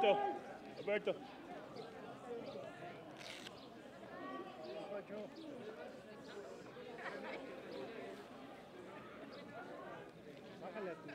Alberto. Alberto. Bájale a tu...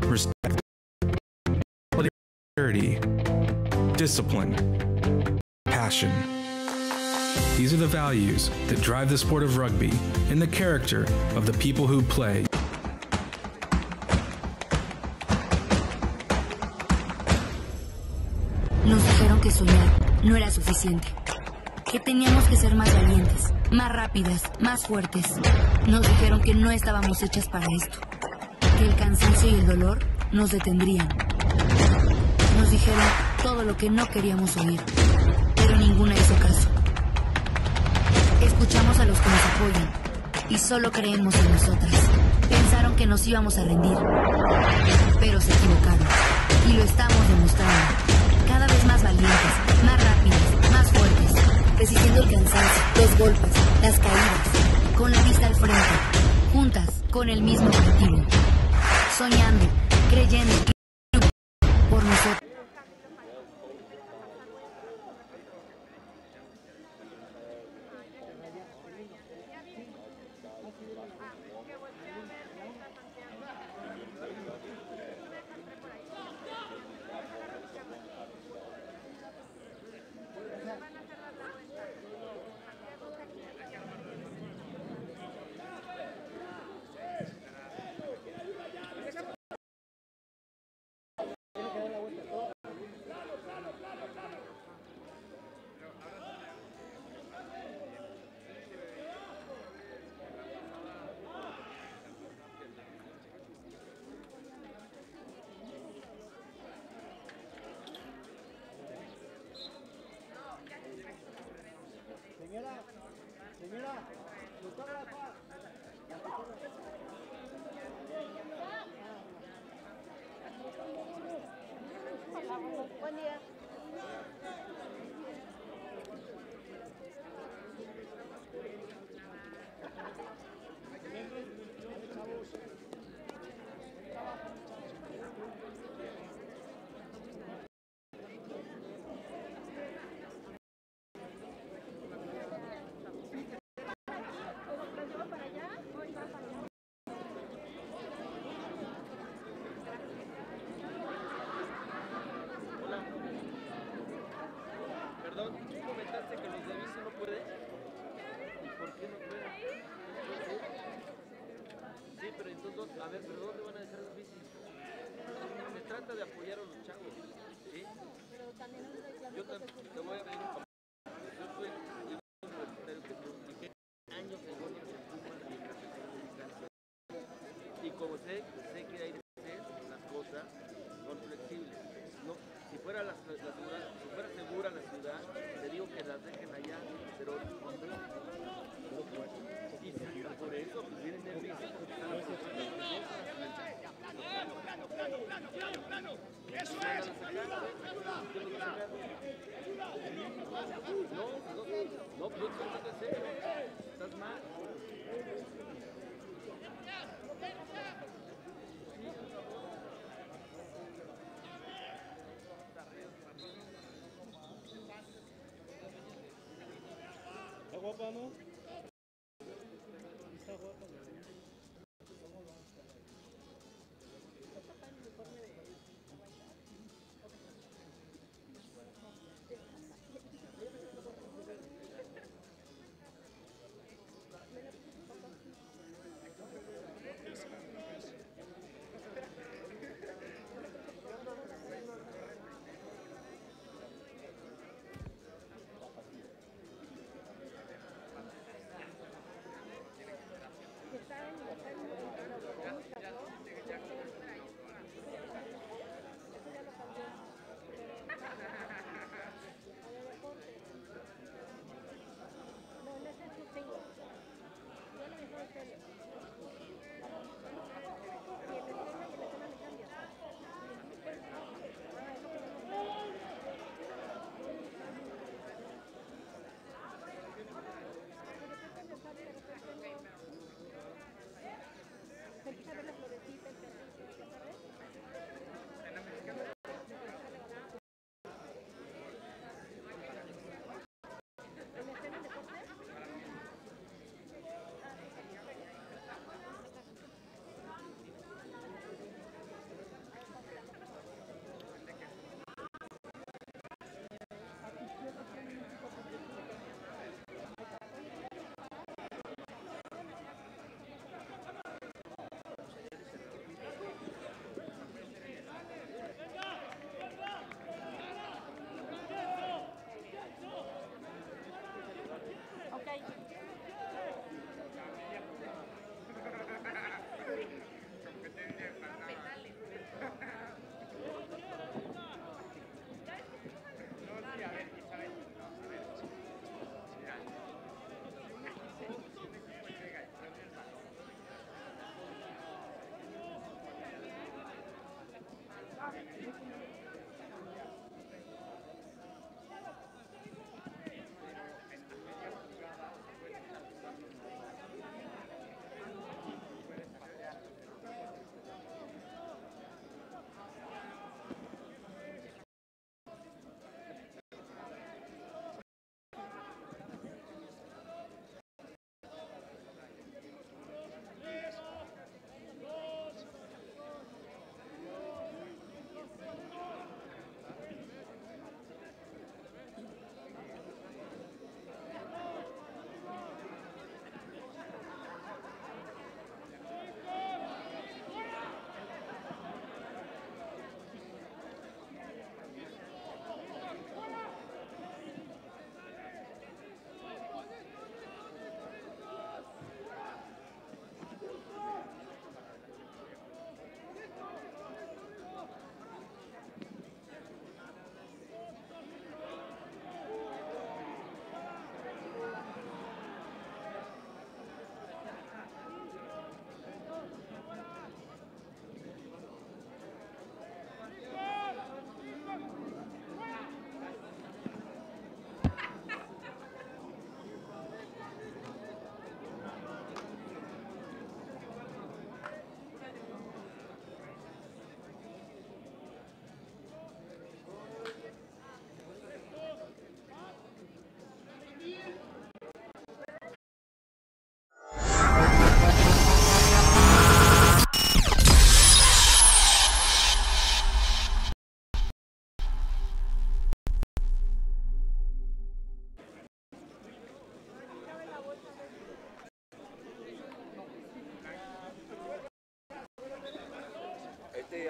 Respect, clarity, discipline, passion. These are the values that drive the sport of rugby and the character of the people who play. Nos dijeron que soñar no era suficiente, que teníamos que ser más valientes, más rápidas, más fuertes. Nos dijeron que no estábamos hechas para esto, que el cansancio y el dolor nos detendrían. Nos dijeron todo lo que no queríamos oír, pero ninguna hizo caso. Escuchamos a los que nos apoyan y solo creemos en nosotras. Pensaron que nos íbamos a rendir, pero se equivocaron y lo estamos demostrando. Cada vez más valientes, más rápidas, más fuertes, resistiendo el cansancio, los golpes, las caídas, con la vista al frente, juntas, con el mismo objetivo, soñando, creyendo por nosotros. Buen día. Perdón, tú comentaste que los de bici no pueden. ¿Y por qué no pueden? Sí, pero entonces, a ver, ¿pero dónde van a dejar las bicis? Se trata de apoyar a los chavos, ¿sí? Yo también te voy a pedir un papel. Yo soy universitario que publiqué años en Gómez de Pumas y en Café. Y como sé que hay veces las cosas son flexibles. No, si fuera segura la ciudad, te digo que las dejen allá, pero y si por eso pues vienen de bici porque están Plano. Eso es. No, tú estás en serio. Estás mal. ¿Está guapa, no? Está guapa.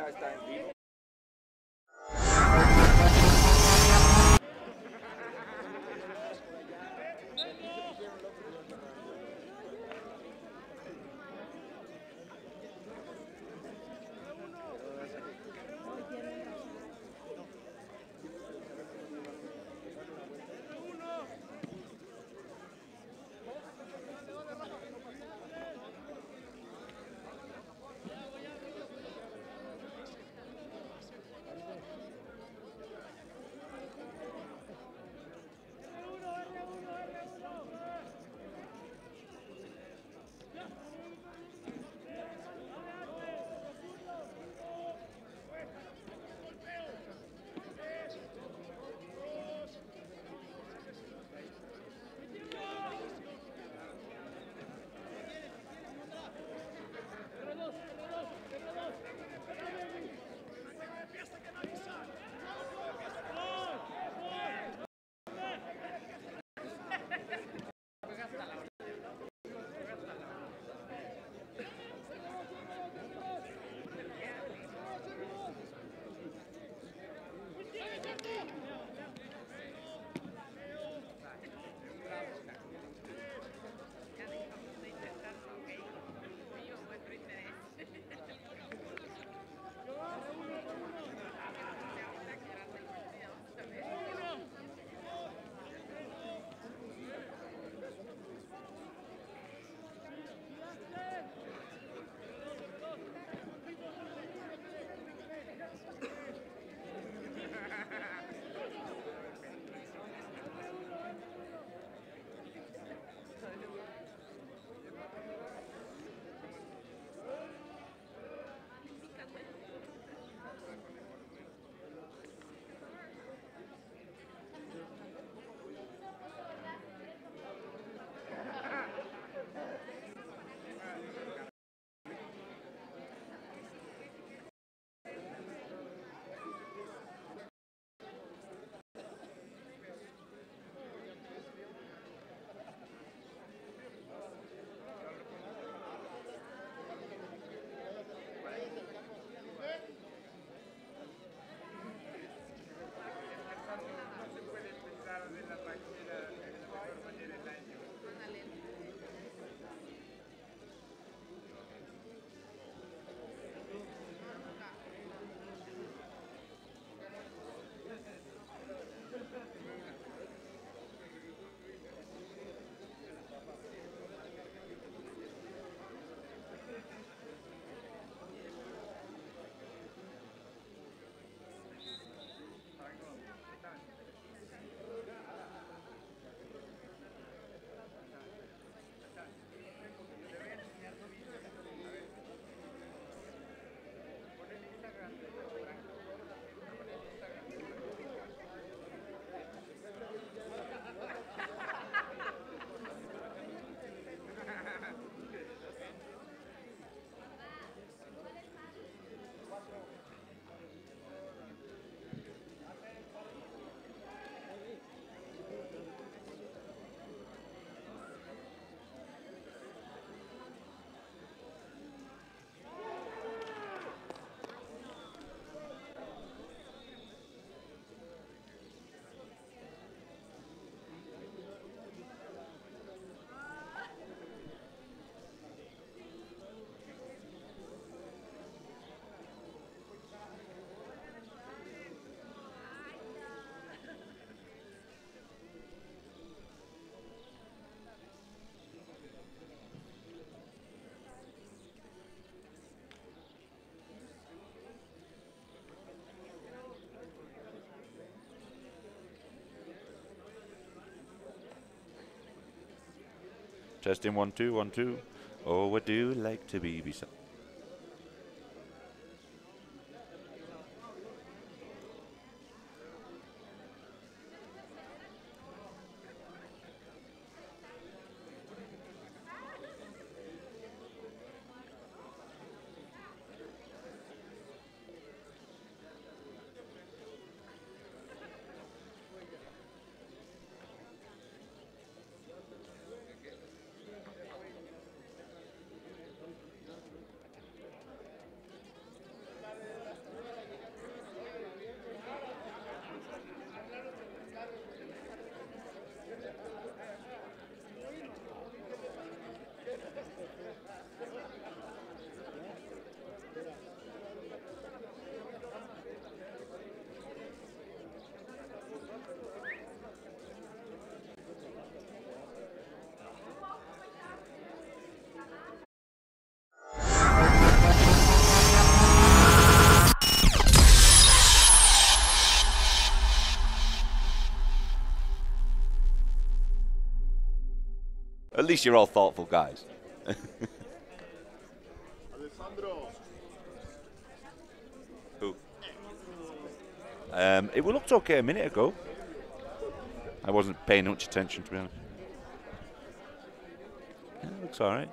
ya está en vivo. Testing 1 2 1 2. Oh, what do you like to be beside? least you're all thoughtful guys. Who? It looked okay a minute ago. I wasn't paying much attention, to be honest. Yeah, it looks all right.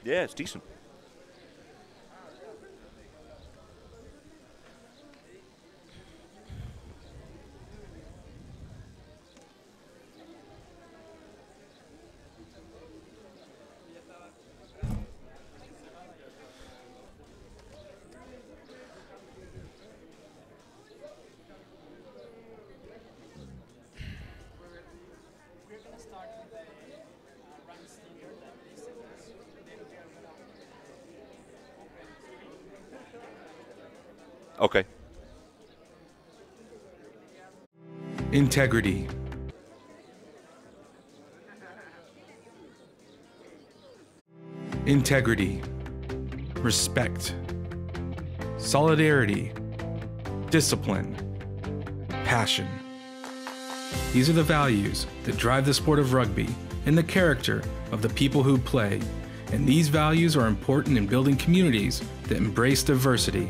Yeah, it's decent. Okay. Integrity. Integrity. Respect. Solidarity. Discipline. Passion. These are the values that drive the sport of rugby and the character of the people who play. And these values are important in building communities that embrace diversity.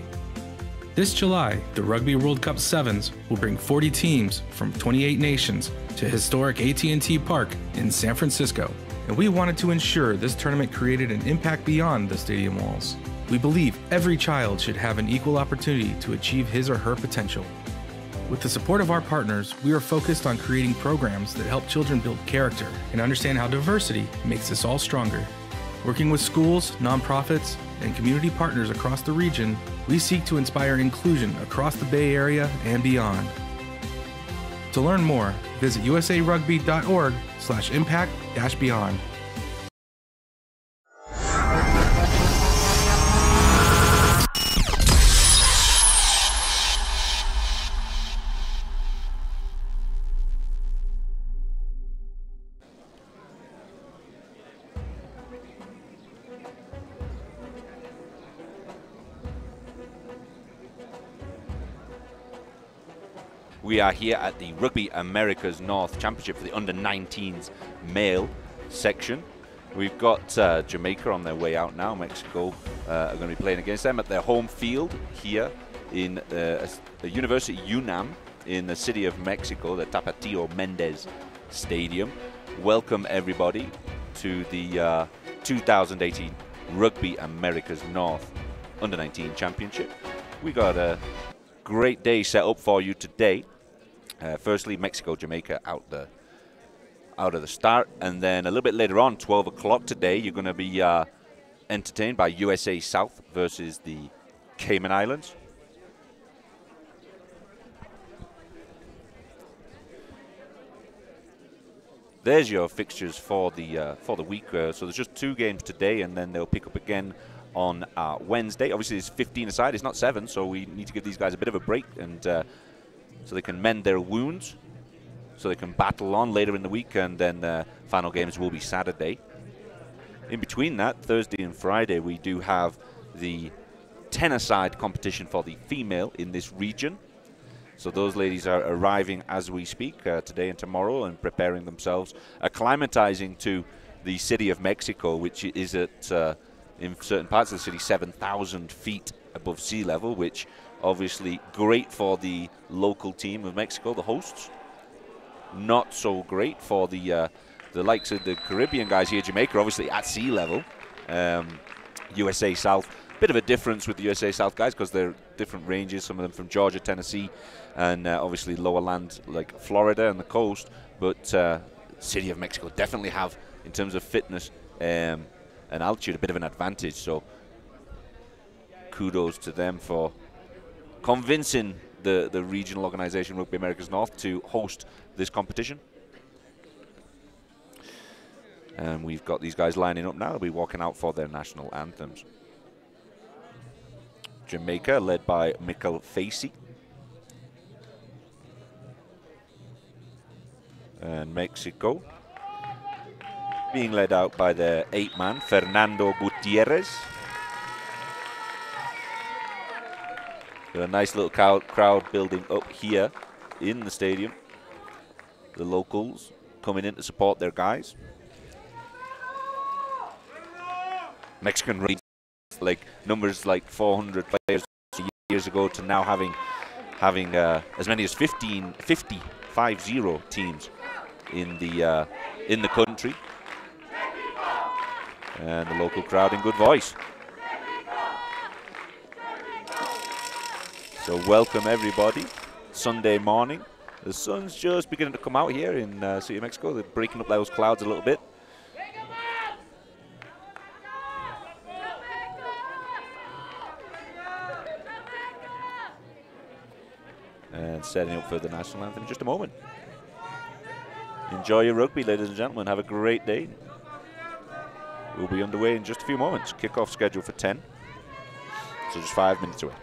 This July, the Rugby World Cup Sevens will bring 40 teams from 28 nations to historic AT&T Park in San Francisco, and we wanted to ensure this tournament created an impact beyond the stadium walls. We believe every child should have an equal opportunity to achieve his or her potential. With the support of our partners, we are focused on creating programs that help children build character and understand how diversity makes us all stronger. Working with schools, nonprofits, and community partners across the region, we seek to inspire inclusion across the Bay Area and beyond. To learn more, visit usarugby.org/impact-beyond. We are here at the Rugby Americas North Championship for the under-19s male section. We've got Jamaica on their way out now. Mexico are going to be playing against them at their home field here in the University UNAM in the city of Mexico, the Tapatio Mendez Stadium. Welcome everybody to the 2018 Rugby Americas North under-19 Championship. We got a great day set up for you today. Firstly, Mexico, Jamaica out of the start, and then a little bit later on, 12 o'clock today, you're going to be entertained by USA South versus the Cayman Islands. There's your fixtures for the week. So there's just 2 games today, and then they'll pick up again on Wednesday. Obviously, it's 15 aside. It's not 7, so we need to give these guys a bit of a break, and so they can mend their wounds, so they can battle on later in the week, and then final games will be Saturday. In between that, Thursday and Friday, we do have the 10-a-side competition for the female in this region. So those ladies are arriving as we speak today and tomorrow, and preparing themselves, acclimatizing to the city of Mexico, which is at, in certain parts of the city, 7,000 feet above sea level, which obviously great for the local team of Mexico, the hosts. Not so great for the likes of the Caribbean guys here. Jamaica, obviously at sea level. USA South, bit of a difference with the USA South guys because they're different ranges. Some of them from Georgia, Tennessee, and obviously lower land like Florida and the coast. But city of Mexico definitely have, in terms of fitness and altitude, a bit of an advantage. So kudos to them for convincing the regional organisation Rugby Americas North to host this competition. And we've got these guys lining up now. They'll be walking out for their national anthems. Jamaica, led by Mikkel Facey. And Mexico, being led out by their 8-man, Fernando Gutierrez. Got a nice little crowd building up here in the stadium. The locals coming in to support their guys. Mexican race, like numbers like 400 players years ago to now having as many as 50 teams in the country, and the local crowd in good voice. So welcome everybody. Sunday morning, the sun's just beginning to come out here in City of Mexico. They're breaking up those clouds a little bit. And setting up for the national anthem in just a moment. Enjoy your rugby, ladies and gentlemen. Have a great day. We'll be underway in just a few moments. Kickoff scheduled for 10. So just 5 minutes away.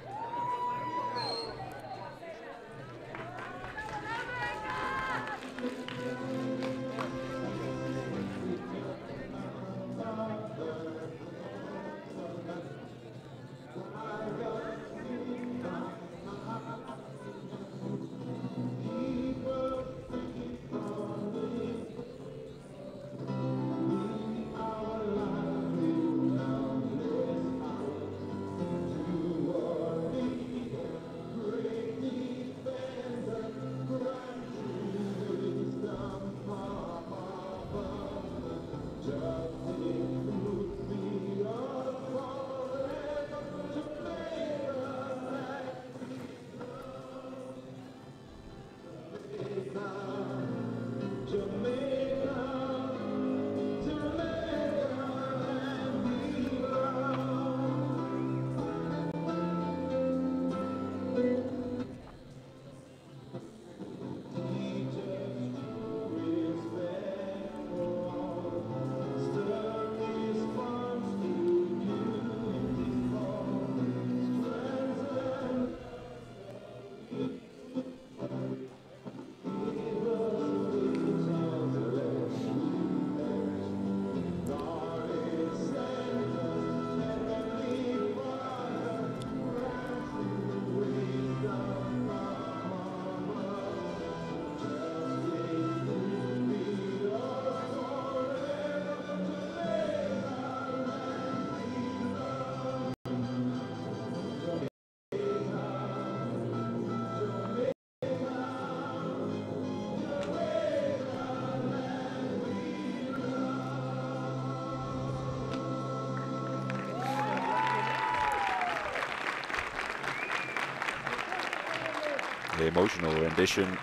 The emotional rendition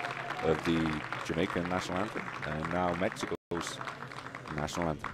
of the Jamaican national anthem, and now Mexico's national anthem.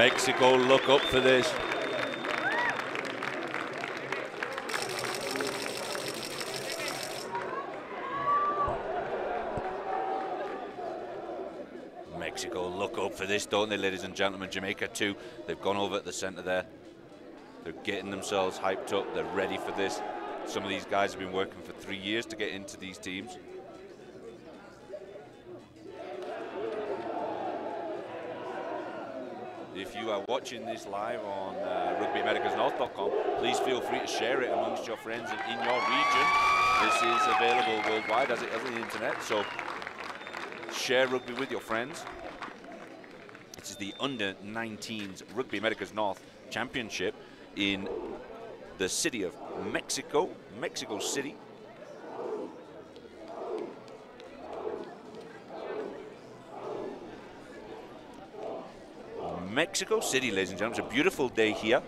Mexico look up for this. Mexico look up for this, don't they, ladies and gentlemen? Jamaica too. They've gone over at the centre there. They're getting themselves hyped up. They're ready for this. Some of these guys have been working for 3 years to get into these teams. If you are watching this live on rugbyamericasnorth.com, please feel free to share it amongst your friends and in your region. This is available worldwide as it is on the internet, so share rugby with your friends. This is the Under-19s Rugby Americas North Championship in the city of Mexico, Mexico City. Mexico City, ladies and gentlemen. It's a beautiful day here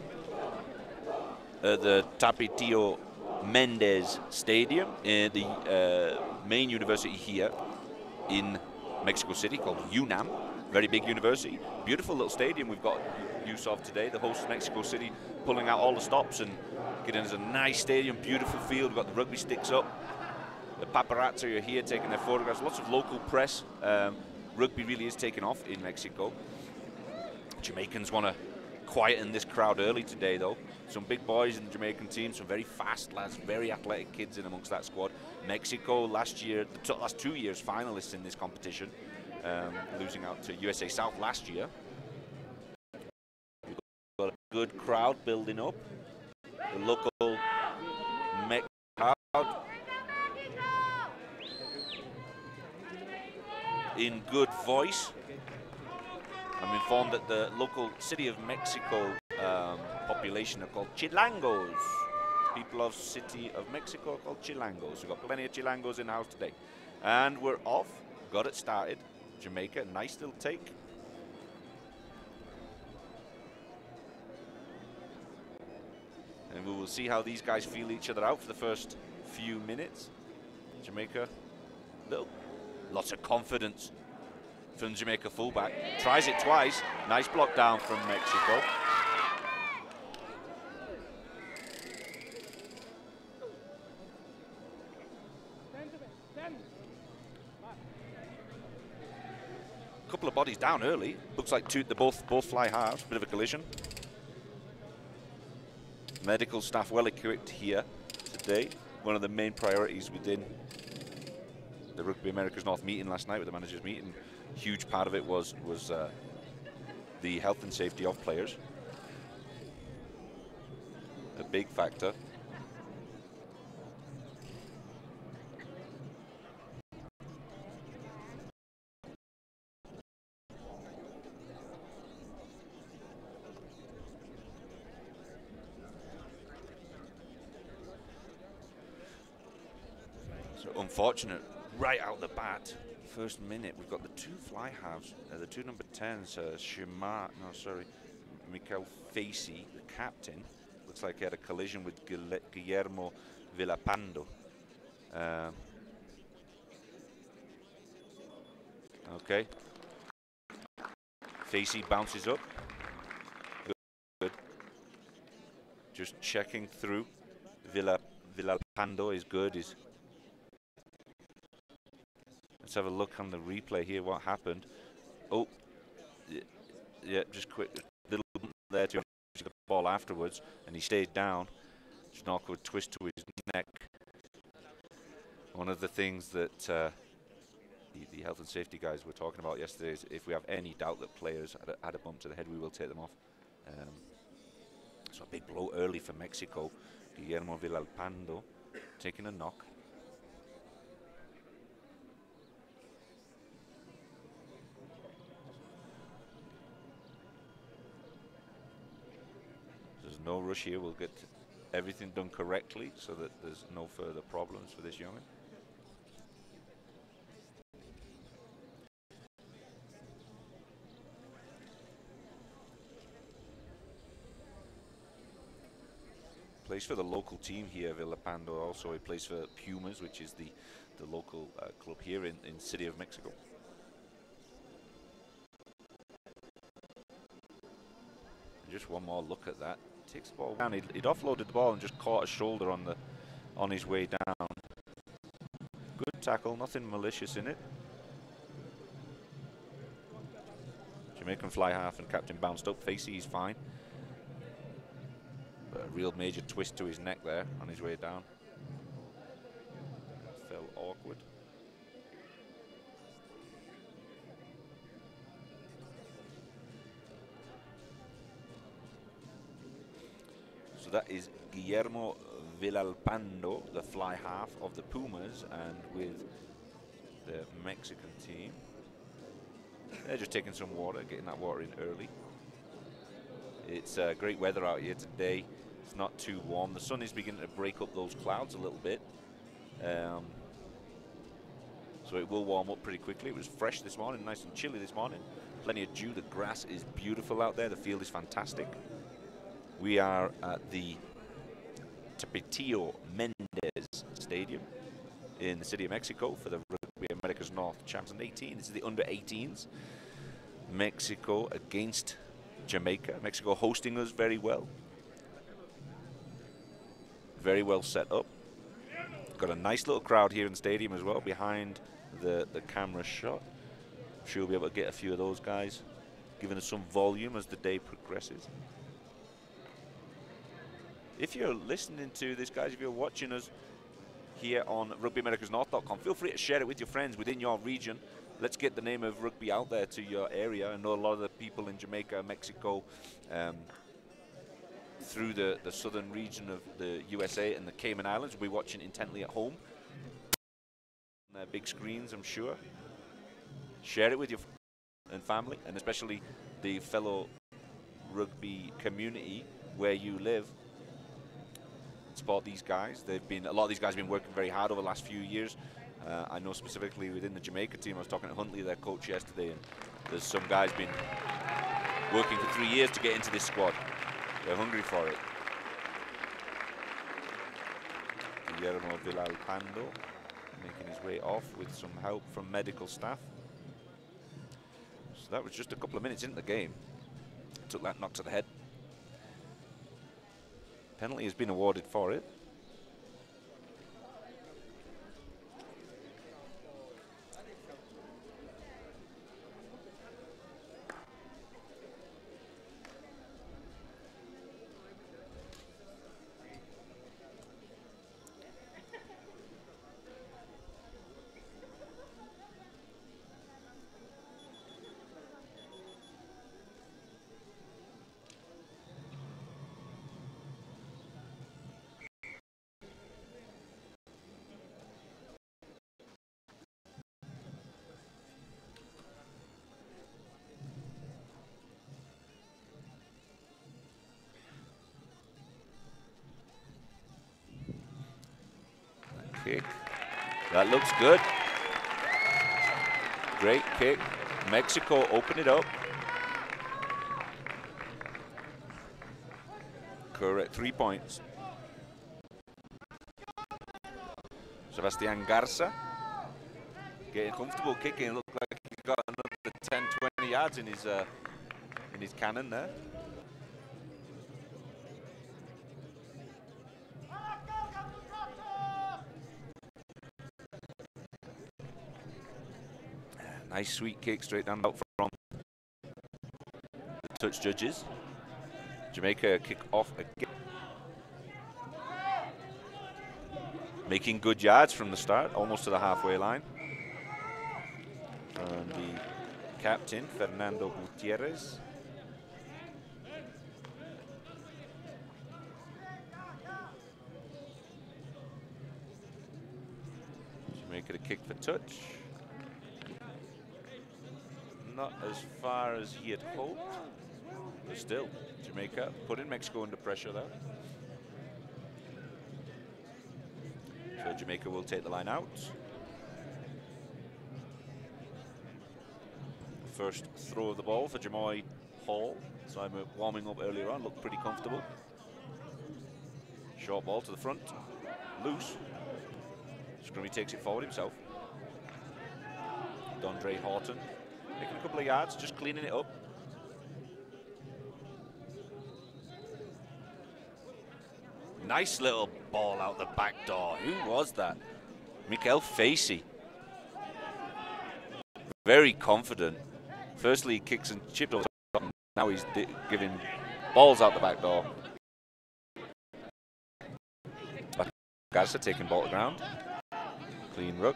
at the Tapatio Mendez Stadium in the main university here in Mexico City called UNAM. Very big university. Beautiful little stadium we've got use of today. The host Mexico City pulling out all the stops and getting us a nice stadium, beautiful field. We've got the rugby sticks up. The paparazzi are here taking their photographs. Lots of local press. Rugby really is taking off in Mexico. Jamaicans want to quieten this crowd early today, though. Some big boys in the Jamaican team, some very fast lads, very athletic kids in amongst that squad. Mexico last year, the last 2 years, finalists in this competition, losing out to USA South last year. We've got a good crowd building up. The local Mexican crowd in good voice. I'm informed that the local city of Mexico population are called Chilangos. People of city of Mexico are called Chilangos. We've got plenty of Chilangos in the house today. And we're off. Got it started. Jamaica, nice little take. And we will see how these guys feel each other out for the first few minutes. Jamaica, lots of confidence from the Jamaica fullback. Tries it twice. Nice block down from Mexico. Couple of bodies down early. Looks like they both fly halves. Bit of a collision. Medical staff well equipped here today. One of the main priorities within the Rugby Americas North meeting last night with the managers meeting. Huge part of it was the health and safety of players. A big factor. So unfortunate right out the bat. First minute, we've got the two fly halves, the two number 10s, Mikel Facey, the captain. Looks like he had a collision with Guillermo Villapando. Okay. Facey bounces up. Good. Just checking through. Villapando is good. Let's have a look on the replay here, what happened. Oh, yeah, just quick, little there to the ball afterwards, and he stayed down. Just an awkward twist to his neck. One of the things that the health and safety guys were talking about yesterday is if we have any doubt that players had a bump to the head, we will take them off. So a big blow early for Mexico. Guillermo Villalpando taking a knock. No rush here. We'll get everything done correctly so that there's no further problems for this young'un. Plays for the local team here, Villapando. Also, he plays for Pumas, which is the local club here in City of Mexico. just one more look at that. Takes the ball down. He'd offloaded the ball and just caught a shoulder on his way down. Good tackle, nothing malicious in it. Jamaican fly half and captain bounced up. Facey, he's fine. But a real major twist to his neck there on his way down. Felt awkward. So that is Guillermo Villalpando, the fly half of the Pumas, and with the Mexican team. They're just taking some water, getting that water in early. It's great weather out here today. It's not too warm. The sun is beginning to break up those clouds a little bit. So it will warm up pretty quickly. It was fresh this morning, nice and chilly this morning. Plenty of dew. The grass is beautiful out there. The field is fantastic. We are at the Tapatio Mendez Stadium in the city of Mexico for the Rugby America's North Champs under 18. This is the under 18s. Mexico against Jamaica. Mexico hosting us very well. Very well set up. Got a nice little crowd here in the stadium as well behind the camera shot. I'm sure we'll be able to get a few of those guys giving us some volume as the day progresses. If you're listening to this, guys, if you're watching us here on rugbyamericasnorth.com, feel free to share it with your friends within your region. Let's get the name of rugby out there to your area. I know a lot of the people in Jamaica, Mexico, through the southern region of the USA and the Cayman Islands will be watching intently at home. On their big screens, I'm sure. Share it with your friends and family, and especially the fellow rugby community where you live. Support these guys. A lot of these guys have been working very hard over the last few years. I know specifically within the Jamaica team, I was talking to Huntley, their coach, yesterday, and there's some guys been working for 3 years to get into this squad. They're hungry for it. Guillermo Villalpando making his way off with some help from medical staff. So that was just a couple of minutes into the game. Took that knock to the head. Penalty has been awarded for it. Kick. That looks good. Great kick. Mexico open it up. Correct. 3 points. Sebastian Garza getting comfortable kicking. Looked like he's got another 10-20 yards in his cannon there. Nice sweet kick straight down out from the touch judges. Jamaica kick off again. Making good yards from the start, almost to the halfway line. And the captain, Fernando Gutierrez. Jamaica to kick for touch. Not as far as he had hoped, but still, Jamaica putting Mexico under pressure there. So Jamaica will take the line out. First throw of the ball for Jamoy Hall. So I'm warming up earlier on, looked pretty comfortable. Short ball to the front, loose. Scrummy takes it forward himself. Dondre Horton making a couple of yards, just cleaning it up. Nice little ball out the back door. Who was that? Mikael Facey. Very confident. Firstly, he kicks and chips over the top. Now he's giving balls out the back door. Garza taking ball to ground. Clean ruck.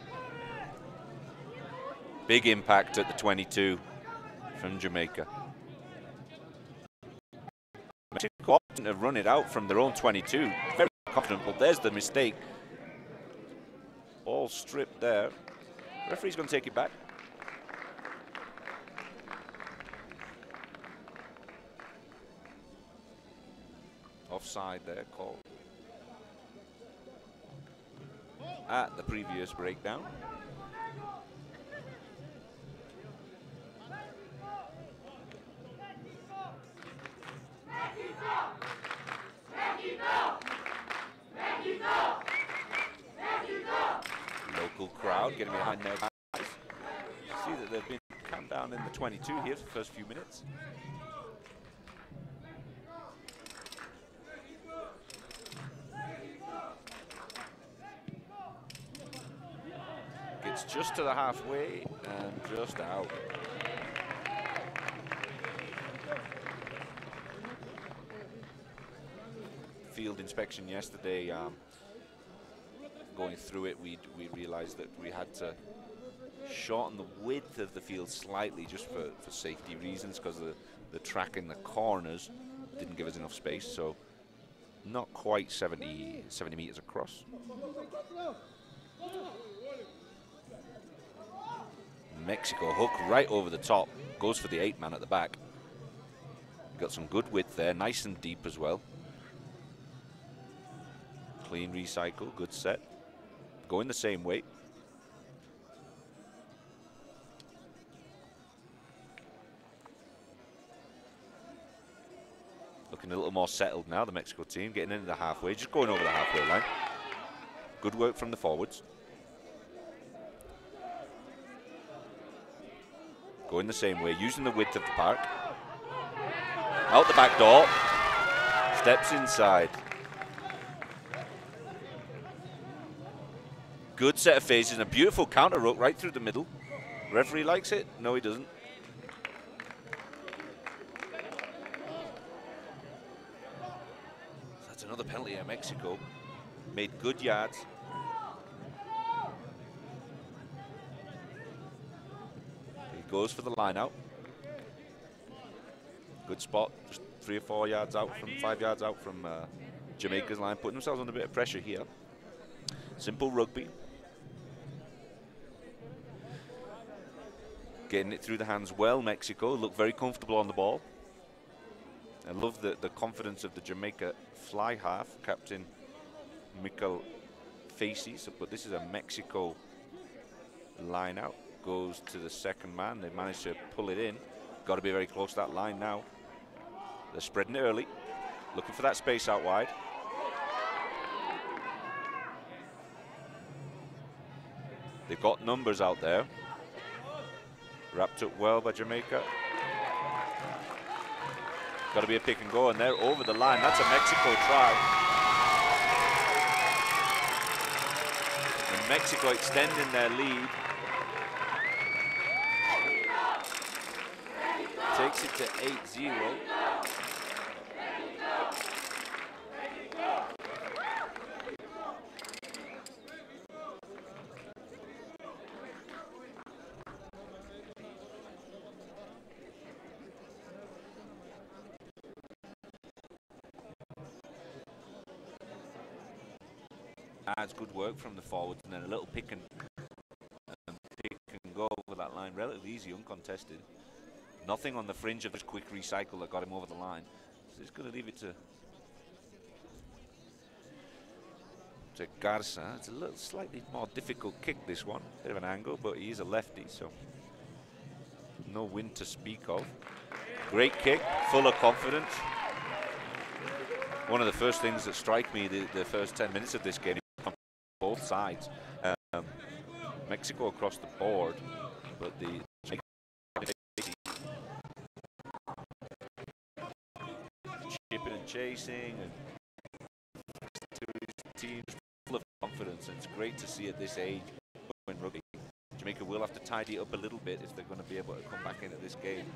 Big impact at the 22 from Jamaica. Mexico opting to run it out from their own 22. Very confident, but there's the mistake. Ball stripped there. Referee's going to take it back. Offside there, called at the previous breakdown. Local crowd getting behind their guys. See that they've been camped down in the 22 here for the first few minutes. Gets just to the halfway and just out. Field inspection yesterday, going through it, we realized that we had to shorten the width of the field slightly just for safety reasons, because the track in the corners didn't give us enough space, so not quite 70 meters across. Mexico hook right over the top, goes for the 8-man at the back. Got some good width there, nice and deep as well. Clean recycle, good set. Going the same way. Looking a little more settled now, the Mexico team, getting into the halfway, just going over the halfway line. Good work from the forwards. Going the same way, using the width of the park. Out the back door. Steps inside. Good set of phases and a beautiful counter ruck right through the middle. Referee likes it? No, he doesn't. That's another penalty at Mexico. Made good yards. He goes for the line out. Good spot, just 3 or 4 yards out from 5 yards out from Jamaica's line, putting themselves under a bit of pressure here. Simple rugby. Getting it through the hands well, Mexico. Look very comfortable on the ball. I love the confidence of the Jamaica fly half, Captain Mikael Facey. So, but this is a Mexico line out. Goes to the second man. They managed to pull it in. Got to be very close to that line now. They're spreading it early. Looking for that space out wide. They've got numbers out there. Wrapped up well by Jamaica. Got to be a pick and go, and they're over the line. That's a Mexico try. And Mexico extending their lead. Takes it to 8-0. Adds good work from the forwards, and then a little pick and go over that line. Relatively easy, uncontested. Nothing on the fringe of this quick recycle that got him over the line. So he's going to leave it to Garza. It's a little slightly more difficult kick, this one. Bit of an angle, but he is a lefty, so no wind to speak of. Great kick, full of confidence. One of the first things that strike me the first 10 minutes of this game on both sides. Mexico across the board, but the chipping and chasing and great to see at this age in rugby. Jamaica will have to tidy it up a little bit if they're going to be able to come back into this game.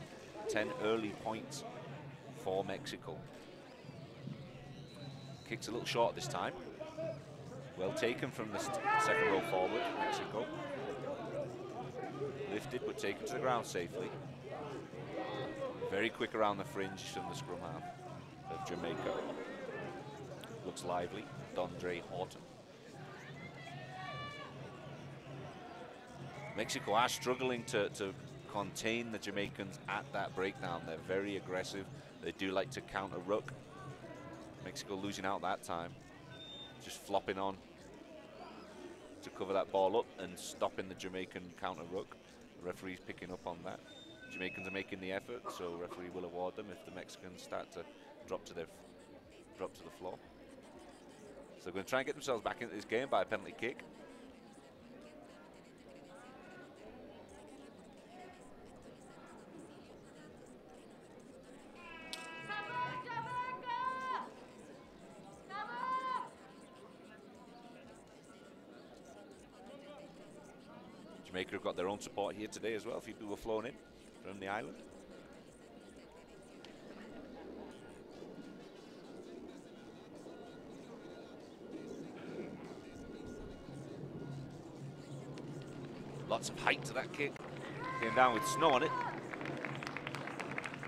10 early points for Mexico. Kicks a little short this time. Well taken from the second row forward, Mexico. Lifted but taken to the ground safely. Very quick around the fringe from the scrum half of Jamaica. Looks lively, Dondre Horton. Mexico are struggling to contain the Jamaicans at that breakdown. They're very aggressive. They do like to counter ruck. Mexico losing out that time. Just flopping on to cover that ball up and stopping the Jamaican counter ruck. The referee's picking up on that. Jamaicans are making the effort, so the referee will award them if the Mexicans start to drop to the floor. So they're going to try and get themselves back into this game by a penalty kick. Jamaica have got their own support here today as well. A few people were flown in from the island. Lots of height to that kick. Came down with snow on it.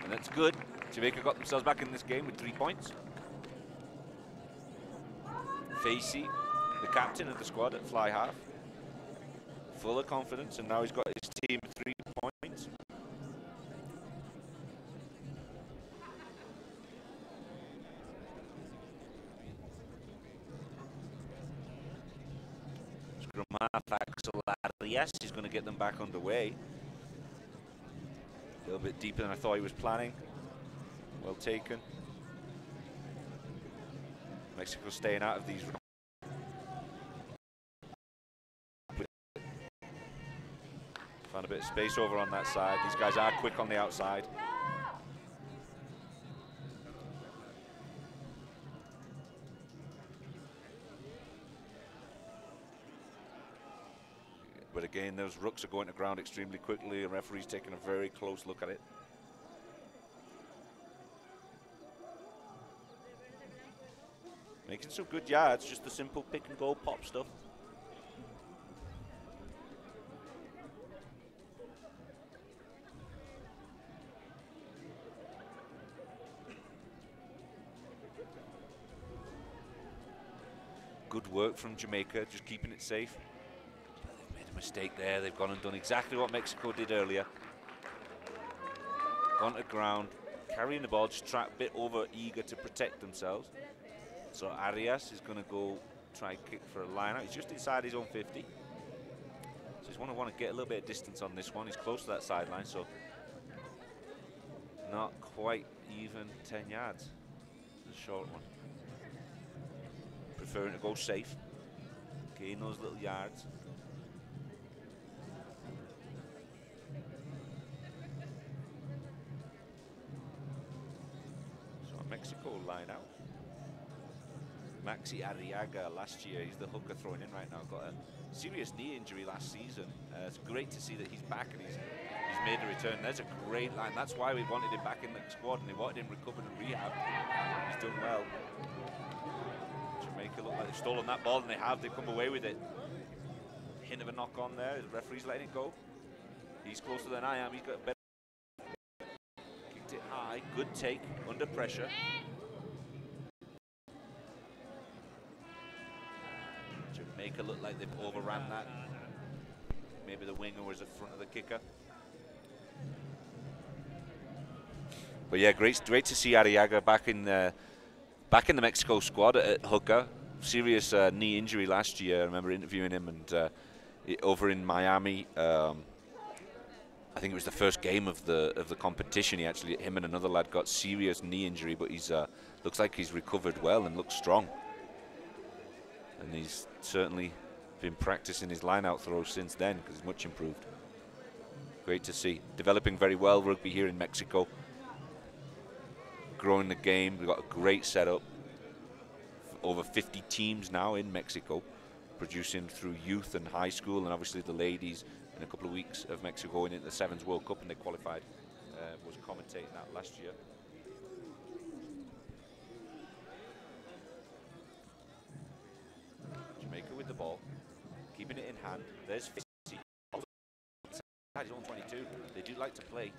And that's good. Jamaica got themselves back in this game with 3 points. Facey, the captain of the squad at fly half, full of confidence, and now he's got his team 3 points. Scrum half Axel Arias is going to get them back underway. A little bit deeper than I thought he was planning. Well taken. Mexico staying out of these. Found a bit of space over on that side. These guys are quick on the outside. But again, those rucks are going to ground extremely quickly. The referee's taking a very close look at it. Making some good yards, just the simple pick and go pop stuff. Good work from Jamaica, just keeping it safe. They've made a mistake there. They've gone and done exactly what Mexico did earlier. Gone to ground, carrying the ball, just a bit over eager to protect themselves. So Arias is going to go try and kick for a line out. He's just inside his own 50. So he's want to get a little bit of distance on this one. He's close to that sideline, so not quite even 10 yards. It's a short one. Preferring to go safe, gain those little yards. So Mexico line out. Maxi Arriaga last year, he's the hooker throwing in right now. Got a serious knee injury last season. It's great to see that he's back and he's made a return. There's a great line. That's why we wanted him back in the squad and they wanted him recovered and rehab. He's done well. Jamaica look like they've stolen that ball, and they have. They've come away with it. Hint of a knock on there. The referee's letting it go. He's closer than I am. He's got a better. Kicked it high. Good take under pressure. Jamaica look like they've overran that. Maybe the winger was in front of the kicker. But yeah, great to see Arriaga back in the Mexico squad at hooker. Serious knee injury last year. I remember interviewing him and over in Miami. I think it was the first game of the competition. Him and another lad got serious knee injury, but he's looks like he's recovered well and looks strong. And he's certainly been practicing his line-out throws since then because he's much improved. Great to see. Developing very well rugby here in Mexico. Growing the game. We've got a great setup. Over 50 teams now in Mexico. producing through youth and high school, and obviously the ladies in a couple of weeks of Mexico going into the Sevens World Cup, and they qualified. Was commentating that last year. Jamaica with the ball, keeping it in hand. There's Fisey. He's on 22. They do like to play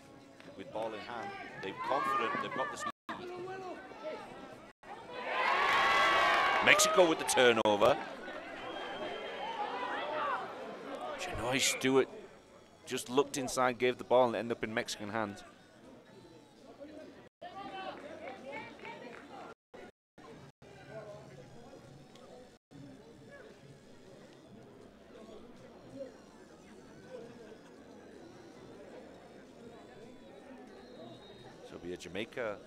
with ball in hand. They're confident. They've got the speed. Mexico with the turnover. Chenoy Stewart just looked inside, gave the ball, and ended up in Mexican hands. So it'll be a Jamaica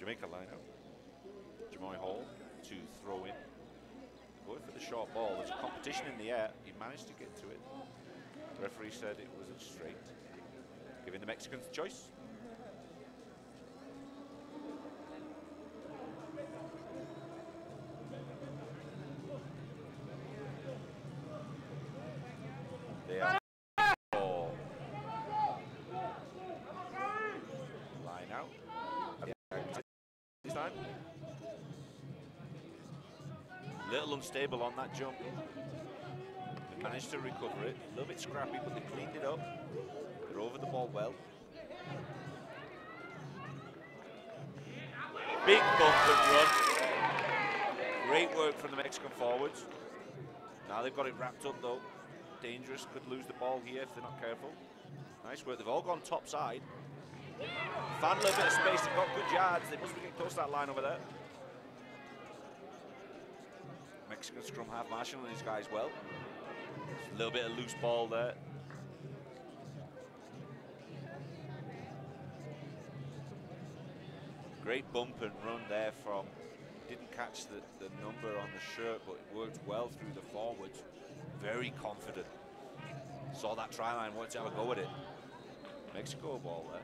lineup. Jamoy Hall to throw in. Going for the short ball. There's a competition in the air. He managed to get to it. The referee said it wasn't straight, giving the Mexicans the choice. They are line out. This time. Little unstable on that jump. They managed to recover it. A little bit scrappy, but they cleaned it up. They're over the ball well. Big bump and run. Great work from the Mexican forwards. Now they've got it wrapped up though. Dangerous, could lose the ball here if they're not careful. Nice work, they've all gone top side. Found a little bit of space, they've got good yards. They must be getting close to that line over there. Mexican scrum half marshalling these guys well. Just a little bit of loose ball there. Great bump and run there from, didn't catch the number on the shirt, but it worked well through the forwards. Very confident. Saw that try line, wanted to have a go at it. Mexico ball there.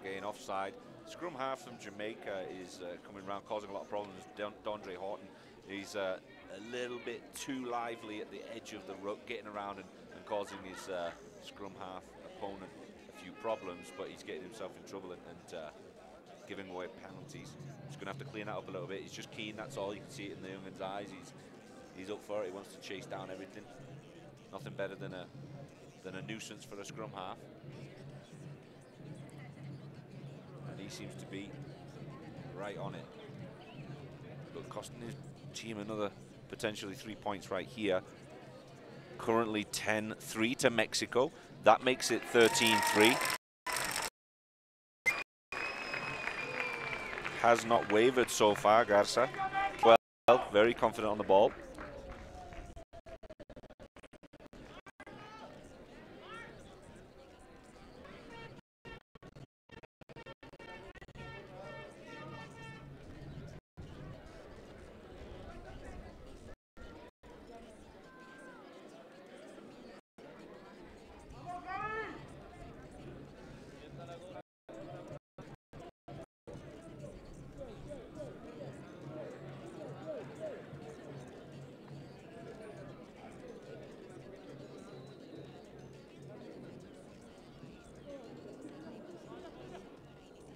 Again, offside. Scrum half from Jamaica is coming around, causing a lot of problems. Dondre Horton is a little bit too lively at the edge of the ruck, getting around and causing his scrum half opponent a few problems, but he's getting himself in trouble and giving away penalties. He's going to have to clean that up a little bit. He's just keen, that's all. You can see it in the youngun's eyes. He's up for it. He wants to chase down everything. Nothing better than a nuisance for a scrum half. And he seems to be right on it. But costing his team another potentially 3 points right here. Currently 10-3 to Mexico. That makes it 13-3. Has not wavered so far, Garza. Well, very confident on the ball.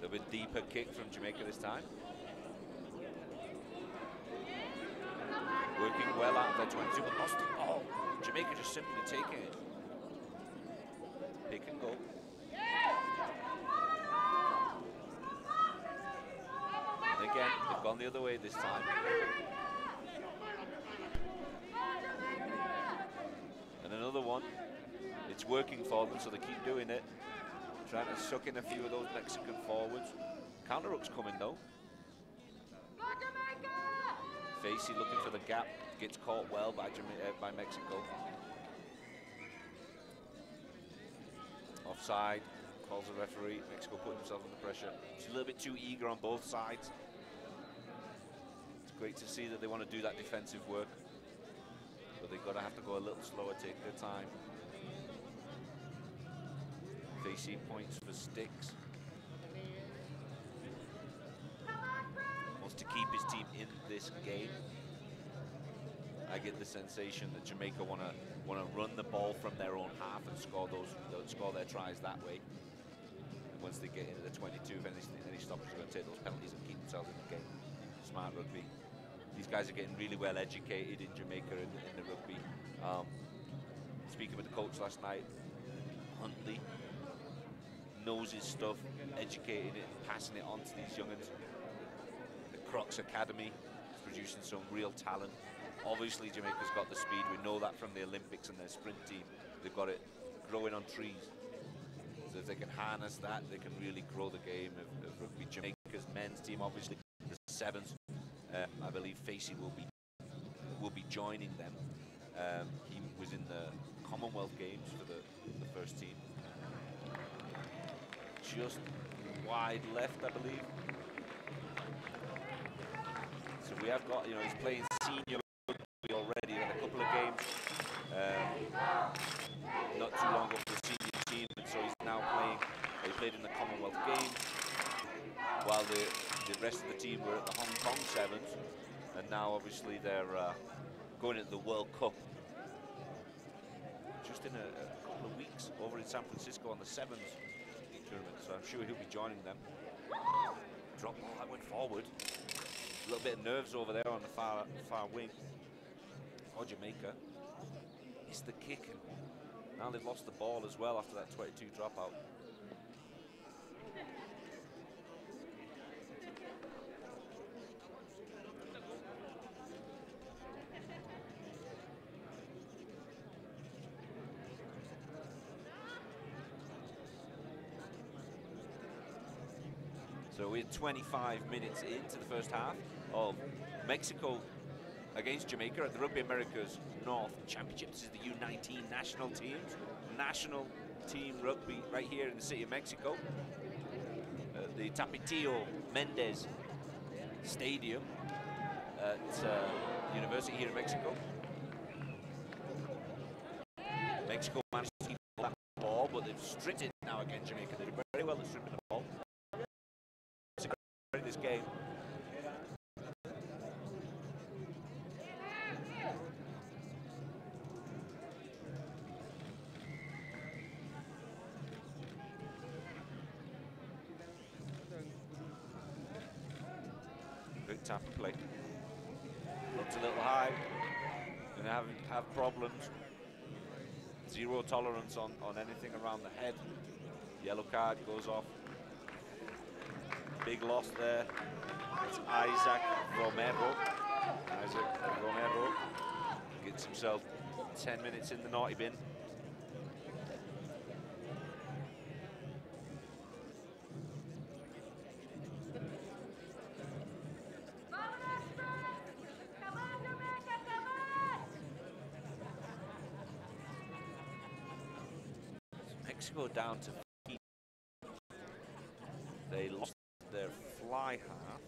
A bit deeper kick from Jamaica this time. Working well out there, 22, but lost the ball. Jamaica just simply taking it. Pick and go. And again, they've gone the other way this time. And another one. It's working for them, so they keep doing it. Trying to suck in a few of those Mexican forwards. Counter hook's coming though. Facey looking for the gap. Gets caught well by Mexico. Offside. Calls the referee. Mexico putting themselves under pressure. It's a little bit too eager on both sides. It's great to see that they want to do that defensive work. But they've got to have to go a little slower, take their time. Facey points for sticks. Wants to keep his team in this game. I get the sensation that Jamaica want to run the ball from their own half and score their tries that way. And once they get into the 22, if any stoppers are going to take those penalties and keep themselves in the game. Smart rugby. These guys are getting really well educated in Jamaica in the rugby. Speaking with the coach last night, Huntley knows his stuff, educating it and passing it on to these young'uns. The Crocs Academy is producing some real talent. Obviously, Jamaica's got the speed. We know that from the Olympics and their sprint team. They've got it growing on trees. So if they can harness that, they can really grow the game of rugby. Jamaica's men's team, obviously, the sevens. I believe Facey will be joining them. He was in the Commonwealth Games for the first team. Just wide left, I believe. So we have got, he's playing senior rugby already, had a couple of games not too long ago for the senior team, and so he's now playing. He played in the Commonwealth Games, while the rest of the team were at the Hong Kong Sevens, and now obviously they're going into the World Cup just in a couple of weeks over in San Francisco on the Sevens tournament, so I'm sure he'll be joining them. Drop ball that went forward. A little bit of nerves over there on the far wing for Jamaica. Missed the kick, and now they've lost the ball as well after that 22 dropout. So we're 25 minutes into the first half of Mexico against Jamaica at the Rugby Americas North Championship. This is the U19 national teams. National team rugby right here in the city of Mexico. The Tapatio Mendez Stadium at University here in Mexico. Mexico managed to keep that ball, but they've stripped it now against Jamaica. They did very well at stripping the ball. In this game. Great tap and play. Looks a little high. Gonna have problems. Zero tolerance on anything around the head. Yellow card goes off. Big loss there. It's Isaac Romero. Isaac Romero gets himself 10 minutes in the naughty bin. Mexico down to 15. They lost their fly half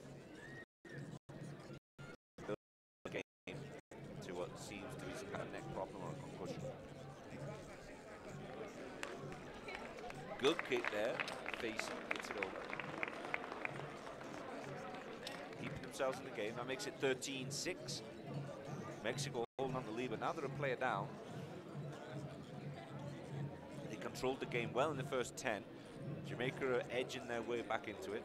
game to what seems to be some kind of neck problem or a concussion. Good kick there. Face gets it over. Keeping themselves in the game. That makes it 13-6. Mexico holding on the lead, but now they're a player down. They controlled the game well in the first 10. Jamaica are edging their way back into it.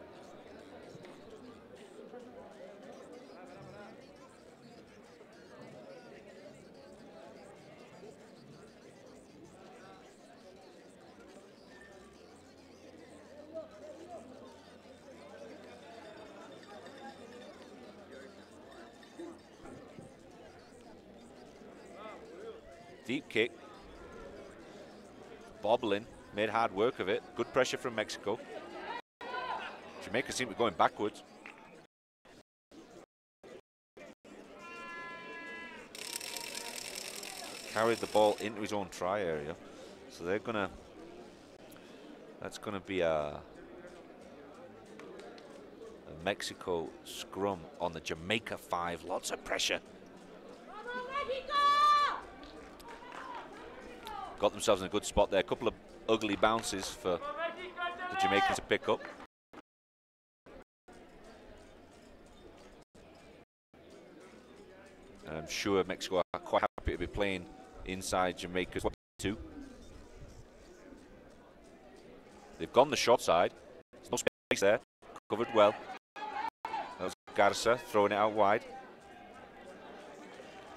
Deep kick. Bobbling. Made hard work of it. Good pressure from Mexico. Jamaica seem to be going backwards. Carried the ball into his own try area. So they're gonna, that's gonna be a Mexico scrum on the Jamaica 5. Lots of pressure. Got themselves in a good spot there. A couple of ugly bounces for the Jamaicans to pick up. sure Mexico are quite happy to be playing inside Jamaica's 2. They've gone the short side. There's no space there. Covered well. That was Garza throwing it out wide.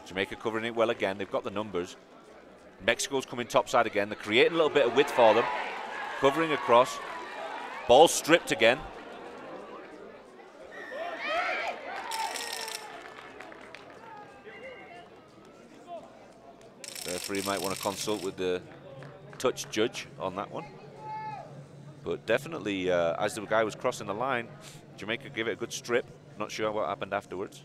Jamaica covering it well again. They've got the numbers. Mexico's coming topside again. They're creating a little bit of width for them. Covering across. Ball stripped again. The referee might want to consult with the touch judge on that one. But definitely, as the guy was crossing the line, Jamaica gave it a good strip. Not sure what happened afterwards.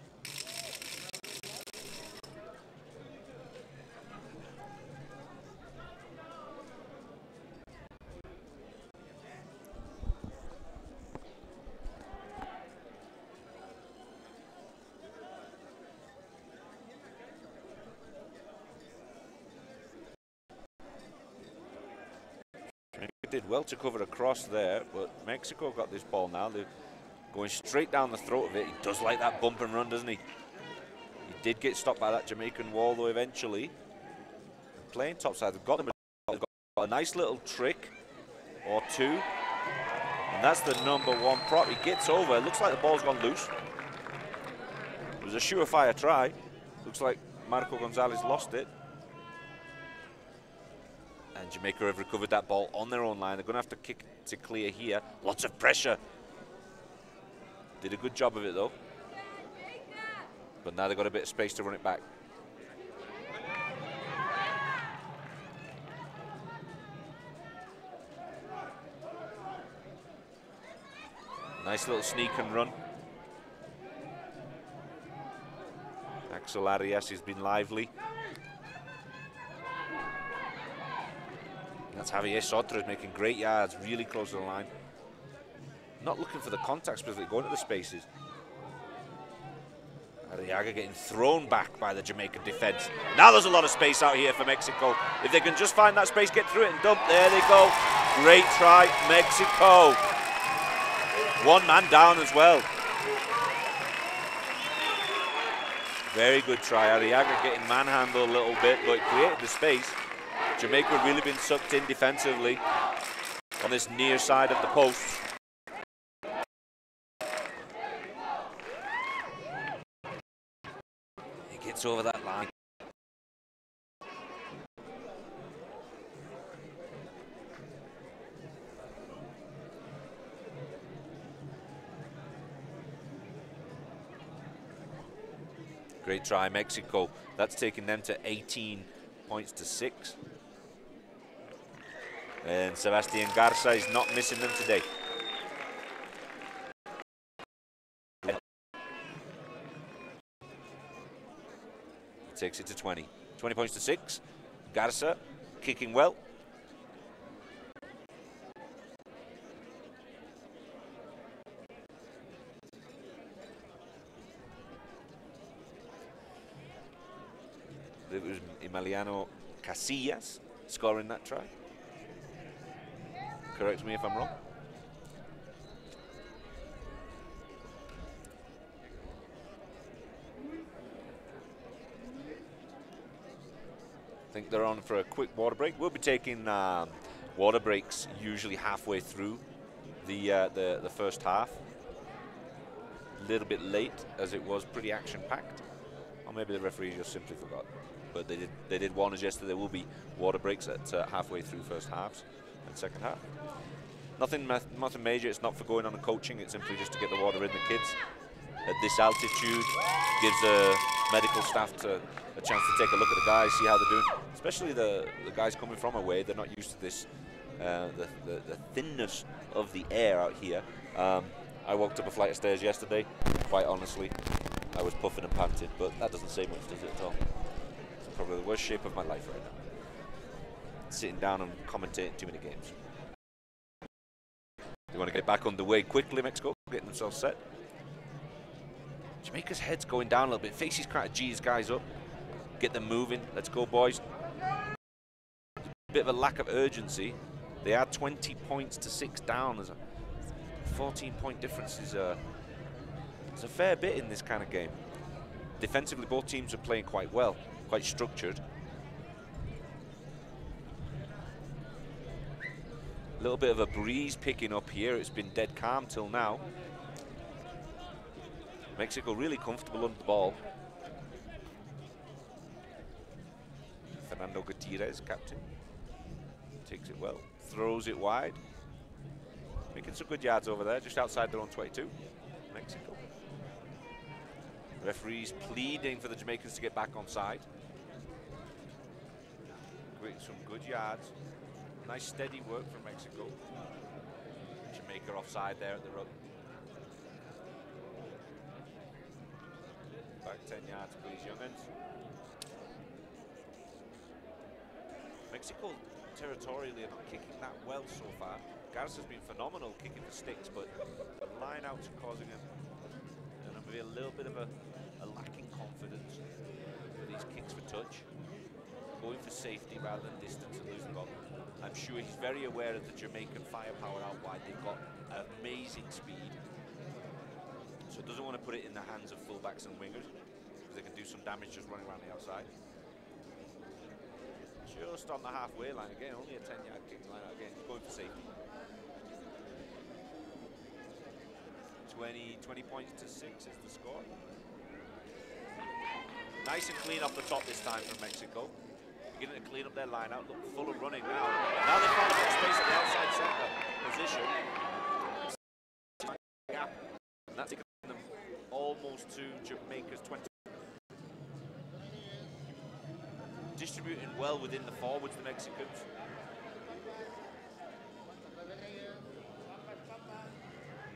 Did well to cover across there, but Mexico got this ball now. They're going straight down the throat of it. He does like that bump and run, doesn't he? He did get stopped by that Jamaican wall, though, eventually. Playing topside, they've got a nice little trick or two, and that's the #1 prop. He gets over. It looks like the ball's gone loose. It was a surefire try. Looks like Marco Gonzalez lost it. And Jamaica have recovered that ball on their own line. They're going to have to kick to clear here. Lots of pressure. Did a good job of it, though. But now they've got a bit of space to run it back. Nice little sneak and run. Axel Arias has been lively. That's Javier Sotres making great yards, really close to the line. Not looking for the contact, specifically going to the spaces. Arriaga getting thrown back by the Jamaican defense. Now there's a lot of space out here for Mexico. If they can just find that space, get through it and dump. There they go. Great try, Mexico. One man down as well. Very good try. Arriaga getting manhandled a little bit, but created the space. Jamaica have really been sucked in defensively on this near side of the post. He gets over that line. Great try, Mexico. That's taking them to 18 points to 6. And Sebastian Garza is not missing them today. Takes it to 20. 20 points to 6. Garza kicking well. It was Emiliano Casillas scoring that try. Correct me if I'm wrong. I think they're on for a quick water break. We'll be taking water breaks usually halfway through the first half. A little bit late, as it was pretty action-packed. Or maybe the referee just simply forgot. But they did warn us yesterday there will be water breaks at halfway through first halves and second half. Nothing major. It's not for going on and coaching. It's simply just to get the water in the kids. At this altitude, gives the medical staff a chance to take a look at the guys, see how they're doing. Especially the guys coming from away. They're not used to this, the thinness of the air out here. I walked up a flight of stairs yesterday. Quite honestly, I was puffing and panting, but that doesn't say much, does it at all? It's probably the worst shape of my life right now. Sitting down and commentating too many games. They want to get back underway quickly, Mexico, getting themselves set. Jamaica's head's going down a little bit. Faces kind of G his guys up. Get them moving. Let's go, boys. A bit of a lack of urgency. They are 20 points to 6 down. There's a 14-point difference. There's a fair bit in this kind of game. defensively, both teams are playing quite well, quite structured. A little bit of a breeze picking up here. It's been dead calm till now. Mexico really comfortable under the ball. Fernando Gutierrez, captain, takes it well, throws it wide. Making some good yards over there, just outside their own 22, Mexico. Referees pleading for the Jamaicans to get back on side. Getting some good yards. Nice steady work from Mexico. Jamaica offside there at the rug. Back 10 yards, please, young'uns. Mexico territorially are not kicking that well so far. Garza's been phenomenal kicking the sticks, but the line outs are causing him maybe a little bit of a lacking confidence for these kicks for touch. Going for safety rather than distance and losing the ball. I'm sure he's very aware of the Jamaican firepower out wide. They've got amazing speed. So doesn't want to put it in the hands of fullbacks and wingers, because they can do some damage just running around the outside. Just on the halfway line again, only a 10-yard kick line out again. He's going for safety. 20 points to 6 is the score. Nice and clean off the top this time from Mexico. Beginning to clean up their line out. Look, full of running now. Now they find a bit of space at the outside centre position. And that's taken them almost to Jamaica's 20. Distributing well within the forwards, the Mexicans.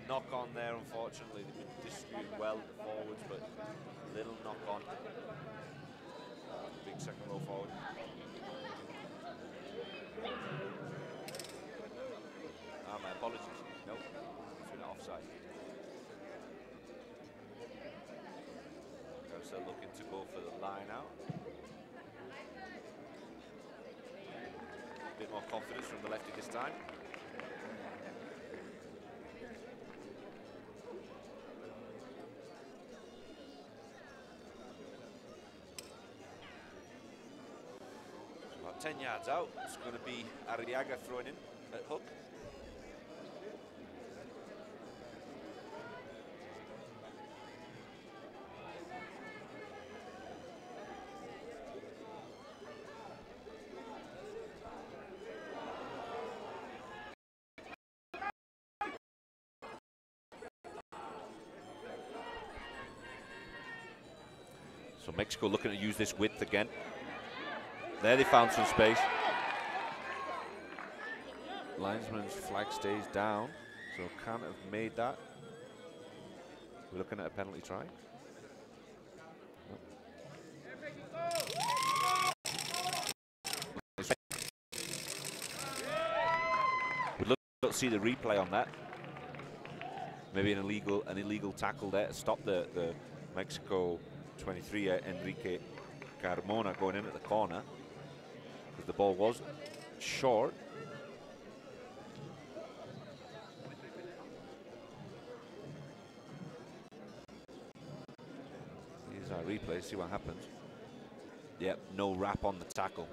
Knock on there, unfortunately. They've been distributing well at the forwards, but little knock on. Big second row forward. My apologies. Nope, it's been offside. So looking to go for the line out. A bit more confidence from the lefty this time. About 10 yards out, it's going to be Arriaga throwing in at hook. So Mexico looking to use this width again. There they found some space. Linesman's flag stays down, so can't have made that. We're looking at a penalty try. We'd love to see the replay on that. Maybe an illegal tackle there to stop the Mexico 23 Enrique Carmona going in at the corner, because the ball was short. Here's our replay, see what happens. Yep, no wrap on the tackle.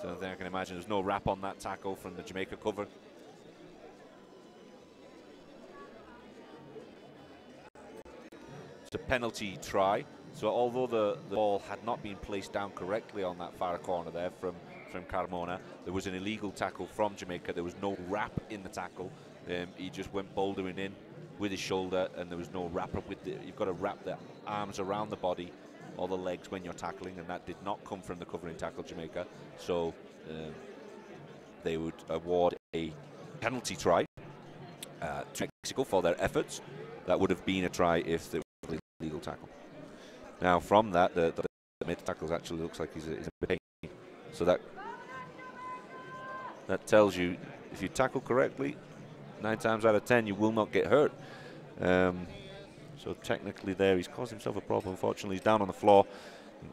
So I can imagine there's no wrap on that tackle from the Jamaica cover. A penalty try. So although the ball had not been placed down correctly on that far corner there from Carmona, there was an illegal tackle from Jamaica. There was no wrap in the tackle. He just went bouldering in with his shoulder, and there was no wrap up with the, you've got to wrap the arms around the body or the legs when you're tackling, and that did not come from the covering tackle, Jamaica. So they would award a penalty try to Mexico for their efforts. That would have been a try if they legal tackle. Now from that, the mid tackles actually looks like he's a bit pain. So that tells you if you tackle correctly, 9 times out of 10 you will not get hurt. So technically there he's caused himself a problem. Unfortunately, he's down on the floor,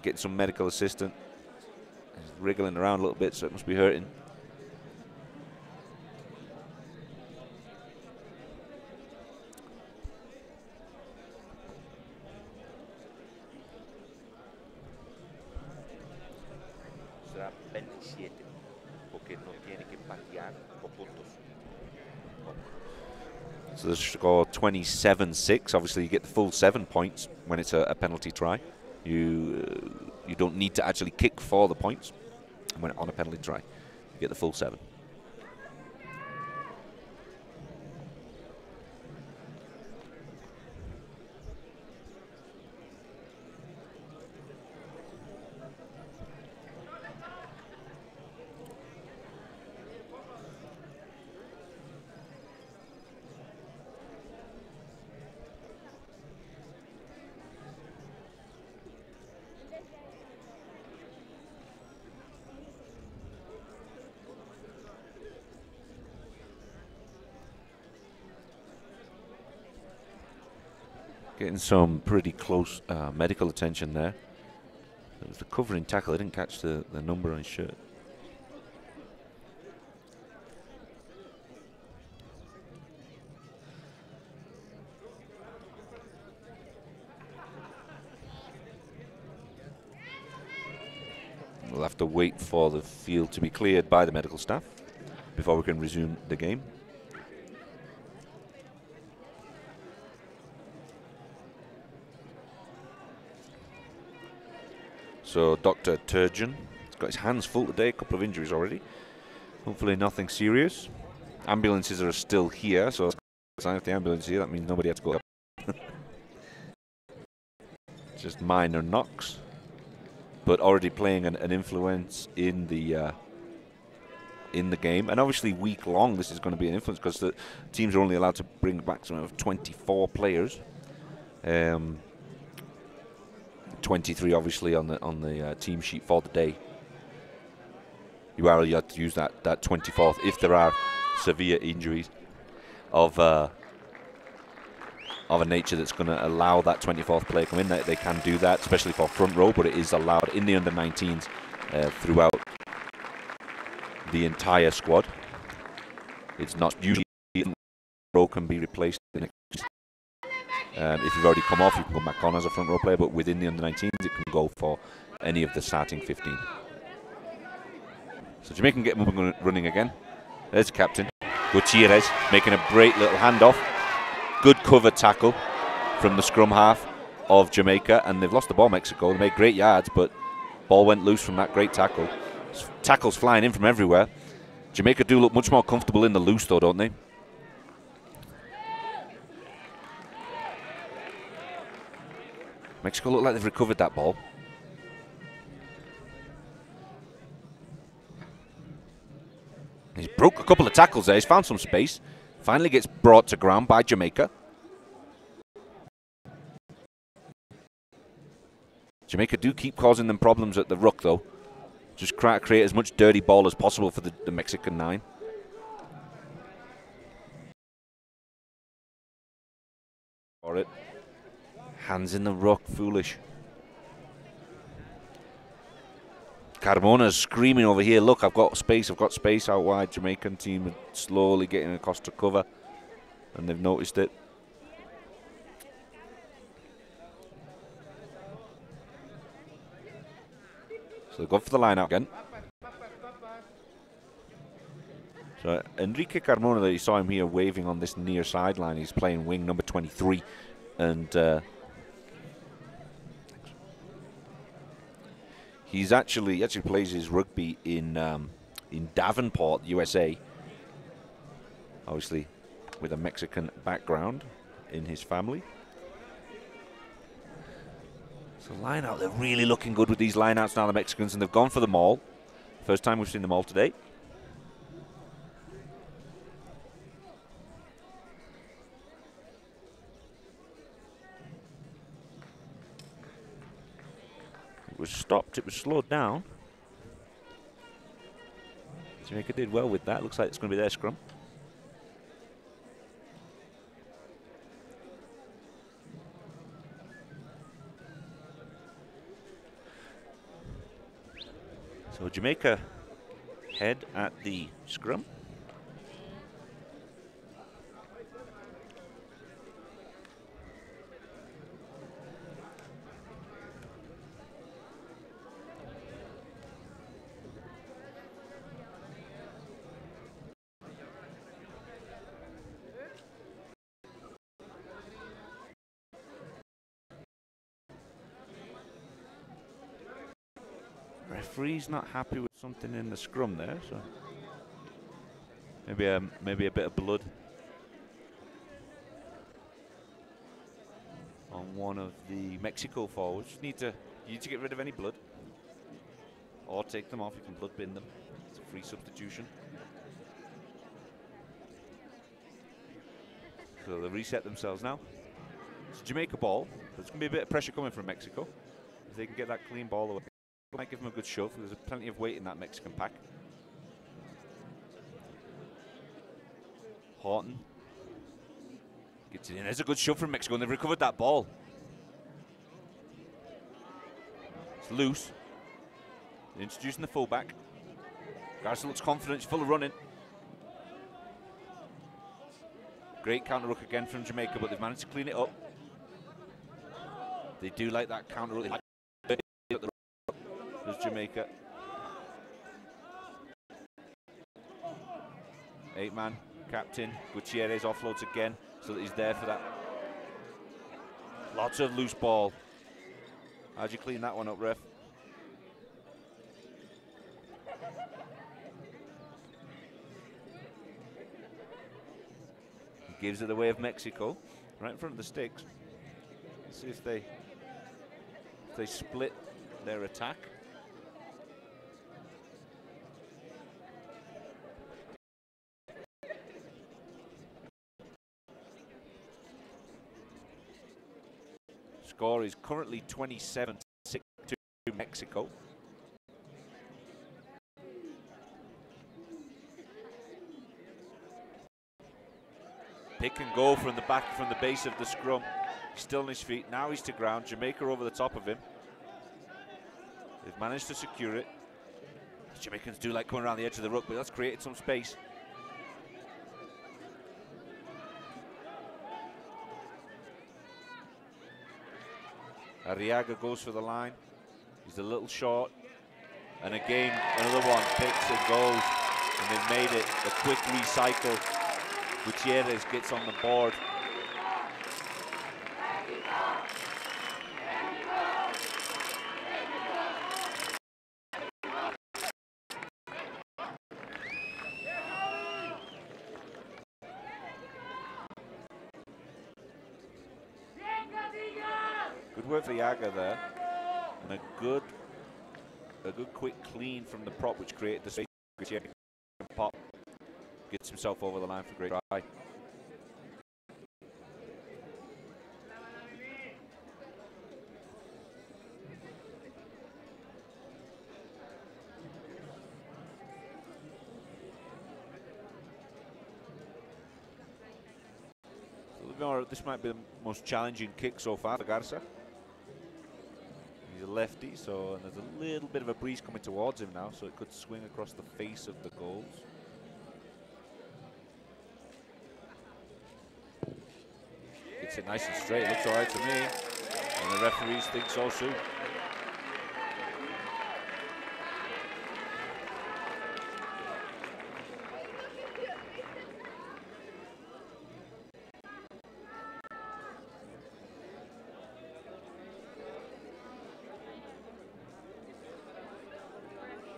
getting some medical assistance. He's wriggling around a little bit, so it must be hurting. tendrá 27 porque no tiene que patear por puntos. So the score 27-6. Obviously, you get the full 7 points when it's a penalty try. You don't need to actually kick for the points when on a penalty try. You get the full 7. Getting some pretty close medical attention there. It was the covering tackle. I didn't catch the number on his shirt. We'll have to wait for the field to be cleared by the medical staff before we can resume the game. So Dr. Turgeon has got his hands full today, a couple of injuries already. Hopefully nothing serious. Ambulances are still here, so if the ambulance is here, that means nobody has to go up. Just minor knocks, but already playing an influence in the game. And obviously week long this is going to be an influence because the teams are only allowed to bring back some of 24 players. 23 obviously on the team sheet for the day. You have to use that 24th if there are severe injuries of a nature that's going to allow that 24th player to come in. They can do that, especially for front row, but it is allowed in the under-19s throughout the entire squad. It's not usually row can be replaced. If you've already come off, you can come back on as a front row player, but within the under-19s, it can go for any of the starting 15. So Jamaican get moving and running again. There's the captain, Gutierrez, making a great little handoff. Good cover tackle from the scrum half of Jamaica, and they've lost the ball, Mexico. They made great yards, but ball went loose from that great tackle. Tackles flying in from everywhere. Jamaica do look much more comfortable in the loose, though, don't they? Mexico look like they've recovered that ball. He's broke a couple of tackles there. He's found some space. Finally gets brought to ground by Jamaica. Jamaica do keep causing them problems at the ruck, though. Just try to create as much dirty ball as possible for the Mexican 9. For it. Hands in the ruck, foolish. Carmona's screaming over here, look, I've got space out wide. Jamaican team are slowly getting across to cover, and they've noticed it. So they've gone for the line out again. So Enrique Carmona, that you saw him here waving on this near sideline, he's playing wing number 23, and he actually plays his rugby in Davenport, USA. Obviously, with a Mexican background in his family. So line out, they're really looking good with these line outs now, the Mexicans, and they've gone for them all. First time we've seen them all today. It was stopped, it was slowed down. Jamaica did well with that. Looks like it's going to be their scrum. So Jamaica head at the scrum. Referee's not happy with something in the scrum there, so maybe a bit of blood on one of the Mexico forwards. You need to get rid of any blood, or take them off. You can blood bin them. It's a free substitution. So they'll reset themselves now. It's a Jamaica ball. There's going to be a bit of pressure coming from Mexico. If they can get that clean ball away, it might give them a good shove. There's plenty of weight in that Mexican pack. Horton gets it in. There's a good shove from Mexico, and they've recovered that ball. It's loose. They're introducing the fullback. Garza looks confident. He's full of running. Great counter ruck again from Jamaica, but they've managed to clean it up. They do like that counter ruck. There's Jamaica. 8-man captain. Gutierrez offloads again so that he's there for that. Lots of loose ball. How'd you clean that one up, ref? He gives it the way of Mexico, right in front of the sticks. Let's see if they split their attack. Score is currently 27-6 to Mexico. Pick and go from the back, from the base of the scrum. He's still on his feet. Now he's to ground. Jamaica over the top of him. They've managed to secure it. The Jamaicans do like coming around the edge of the ruck, but that's created some space. Arriaga goes for the line. He's a little short. And again, another one picks and goes. And they've made it a quick recycle. Gutierrez gets on the board. Good work for Yaga there, and a good quick clean from the prop, which created the space. Pop gets himself over the line for a great try. This might be the most challenging kick so far for Garza. He's a lefty, so and there's a little bit of a breeze coming towards him now, so it could swing across the face of the goals. Gets it nice and straight. Looks all right to me, and the referees think so too.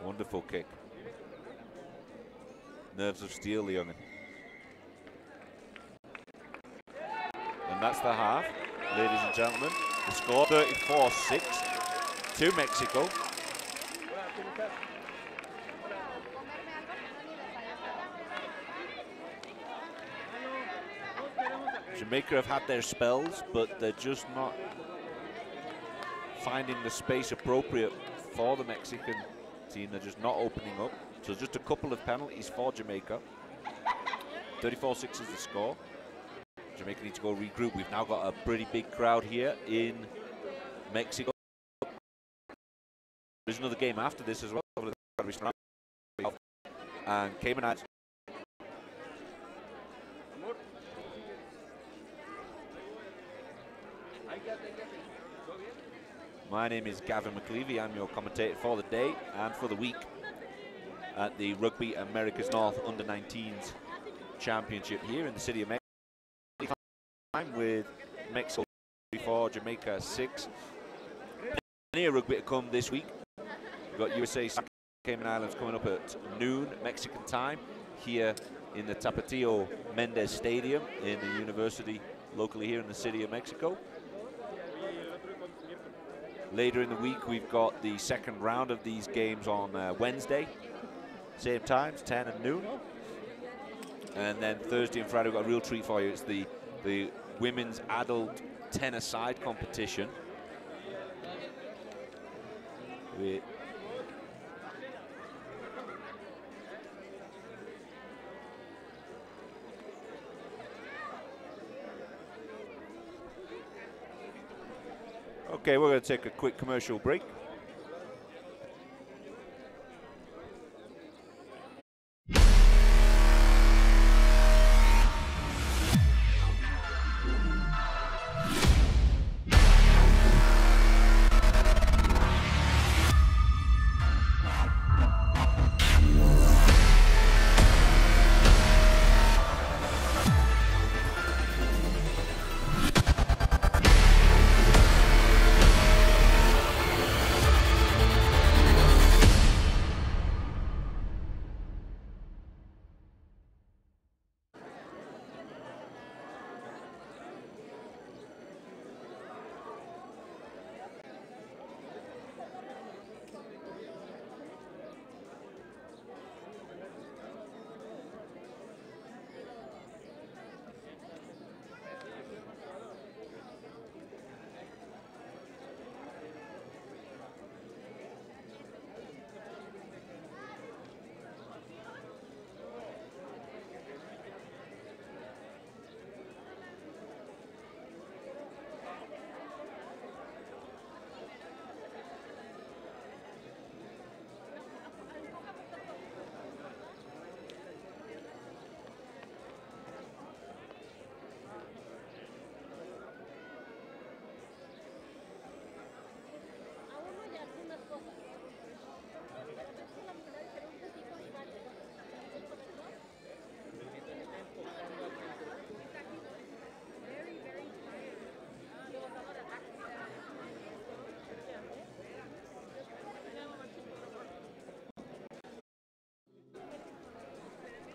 Wonderful kick. Nerves of steel, the young'un. And that's the half, ladies and gentlemen. The score 34-6 to Mexico. Jamaica have had their spells, but they're just not finding the space appropriate for the Mexican team. They're just not opening up. So just a couple of penalties for Jamaica. 34-6 is the score. Jamaica need to go regroup. We've now got a pretty big crowd here in Mexico. There's another game after this as well. And Cayman Islands. My name is Gavin McLeavy. I'm your commentator for the day and for the week at the Rugby America's North Under-19s Championship here in the city of Mexico. I'm with Mexico 4, Jamaica 6. Plenty of rugby to come this week. We've got USA Cayman Islands coming up at noon Mexican time here in the Tapatio Mendez Stadium in the university locally here in the city of Mexico. Later in the week, we've got the second round of these games on Wednesday, same times, 10 and noon. And then Thursday and Friday, we've got a real treat for you. It's the women's adult 10-a-side competition. Okay, we're going to take a quick commercial break.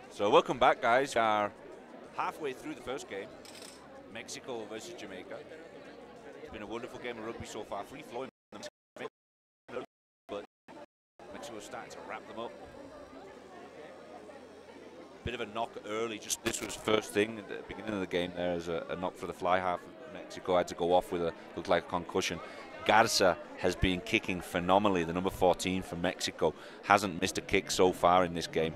So welcome back, guys. We are halfway through the first game, Mexico versus Jamaica. It's been a wonderful game of rugby so far, free flowing, but Mexico's starting to wrap them up. Bit of a knock early, just this was first thing at the beginning of the game. There's a knock for the fly half. Mexico had to go off with a, looked like a concussion. Garza has been kicking phenomenally, the number 14 for Mexico. Hasn't missed a kick so far in this game.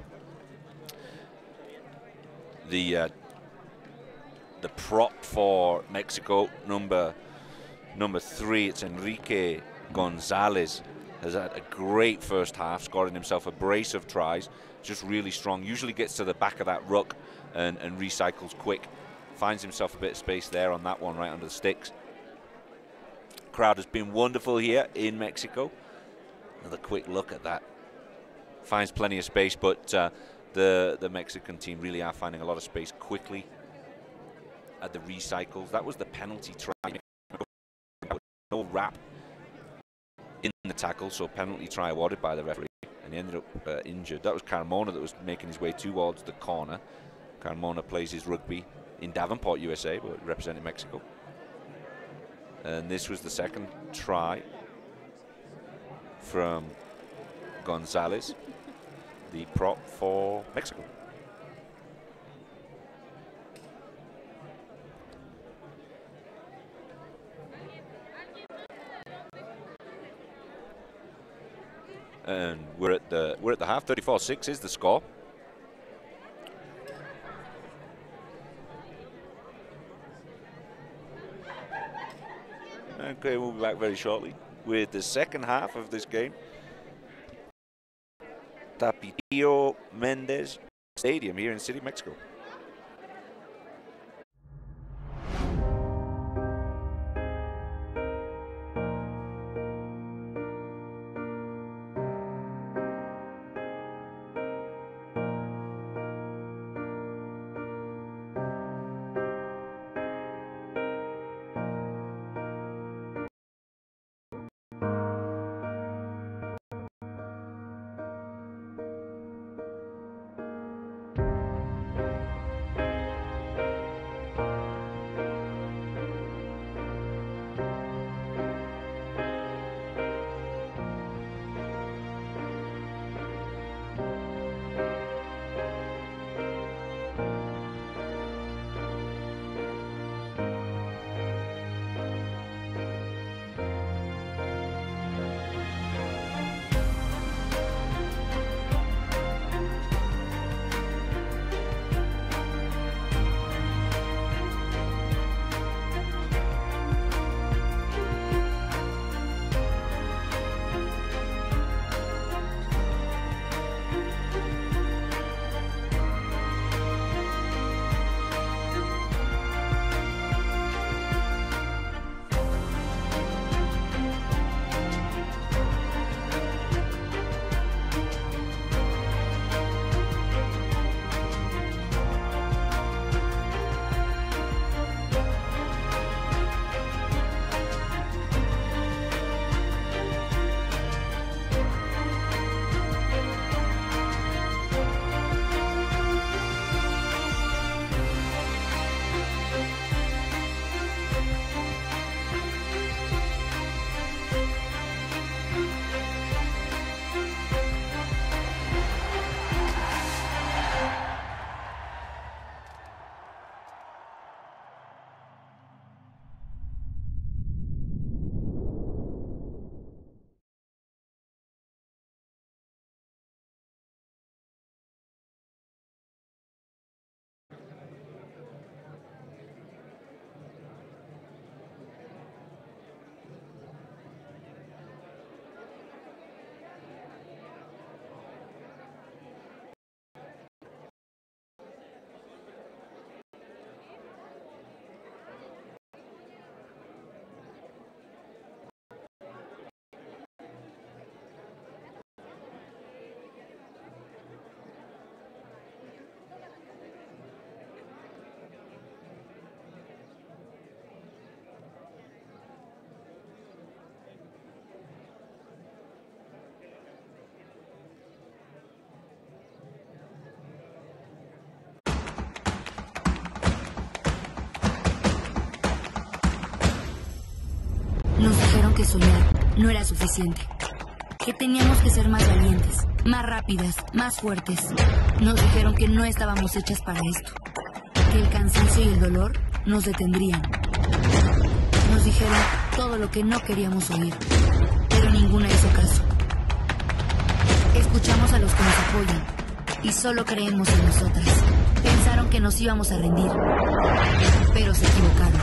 The prop for Mexico, number 3, it's Enrique Gonzalez, has had a great first half, scoring himself a brace of tries, just really strong, usually gets to the back of that ruck and recycles quick, finds himself a bit of space there on that one right under the sticks. Crowd has been wonderful here in Mexico. Another quick look at that, finds plenty of space, but the Mexican team really are finding a lot of space quickly at the recycles. That was the penalty try. No wrap in the tackle, so penalty try awarded by the referee, and he ended up injured. That was Carmona that was making his way towards the corner. Carmona plays his rugby in Davenport, USA, but representing Mexico. And this was the second try from Gonzalez, the prop for Mexico. And we're at the half. 34-6 is the score. Okay, we'll be back very shortly with the second half of this game. Tapatio Mendez Stadium here in the city of Mexico. que soñar no era suficiente, que teníamos que ser más valientes, más rápidas, más fuertes. Nos dijeron que no estábamos hechas para esto, que el cansancio y el dolor nos detendrían. Nos dijeron todo lo que no queríamos oír, pero ninguna hizo caso. Escuchamos a los que nos apoyan y solo creemos en nosotras. Pensaron que nos íbamos a rendir, pero se equivocaron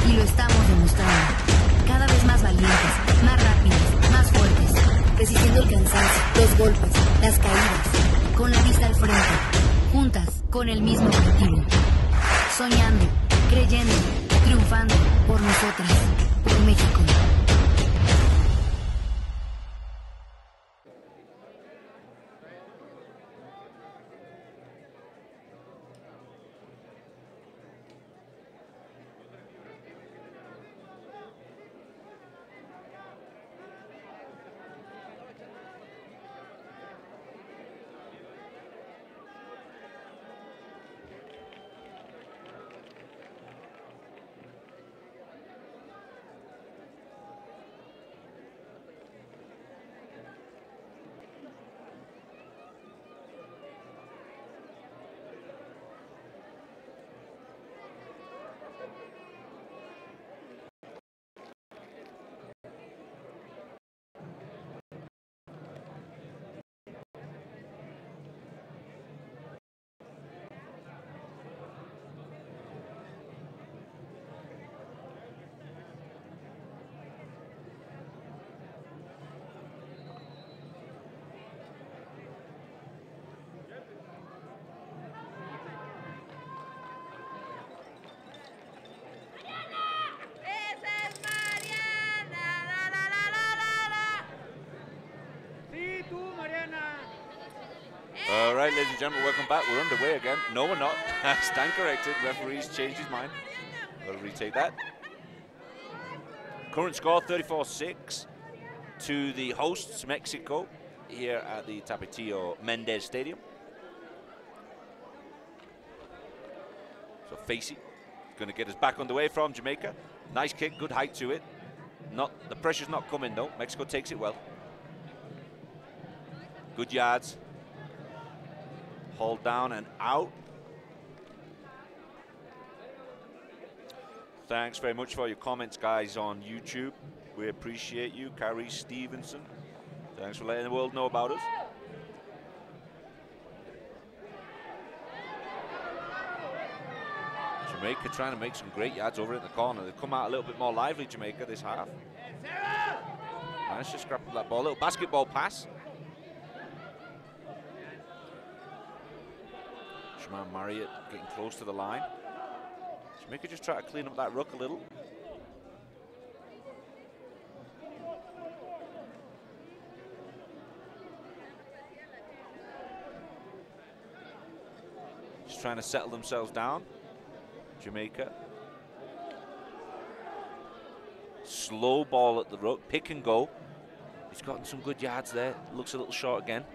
y lo estamos demostrando. Cada vez más valientes, más rápidas, más fuertes, resistiendo el cansancio, los golpes, las caídas, con la vista al frente, juntas con el mismo objetivo, soñando, creyendo, triunfando por nosotras, por México. All right, ladies and gentlemen, welcome back. We're underway again. No, we're not. Stand corrected. Referee's changed his mind. Got to retake that. Current score 34-6 to the hosts, Mexico, here at the Tapatio Mendez Stadium. So Facey going to get us back underway from Jamaica. Nice kick, good height to it. The pressure's not coming though. Mexico takes it well. Good yards. Hold down and out. Thanks very much for your comments, guys, on YouTube. We appreciate you. Carrie Stevenson, thanks for letting the world know about us. Jamaica trying to make some great yards over in the corner. They've come out a little bit more lively, Jamaica, this half. Nice to scrap up that ball. Little basketball pass. Shimon Marriott getting close to the line. Jamaica just try to clean up that ruck a little. Just trying to settle themselves down. Jamaica. Slow ball at the ruck, pick and go. He's gotten some good yards there. Looks a little short again.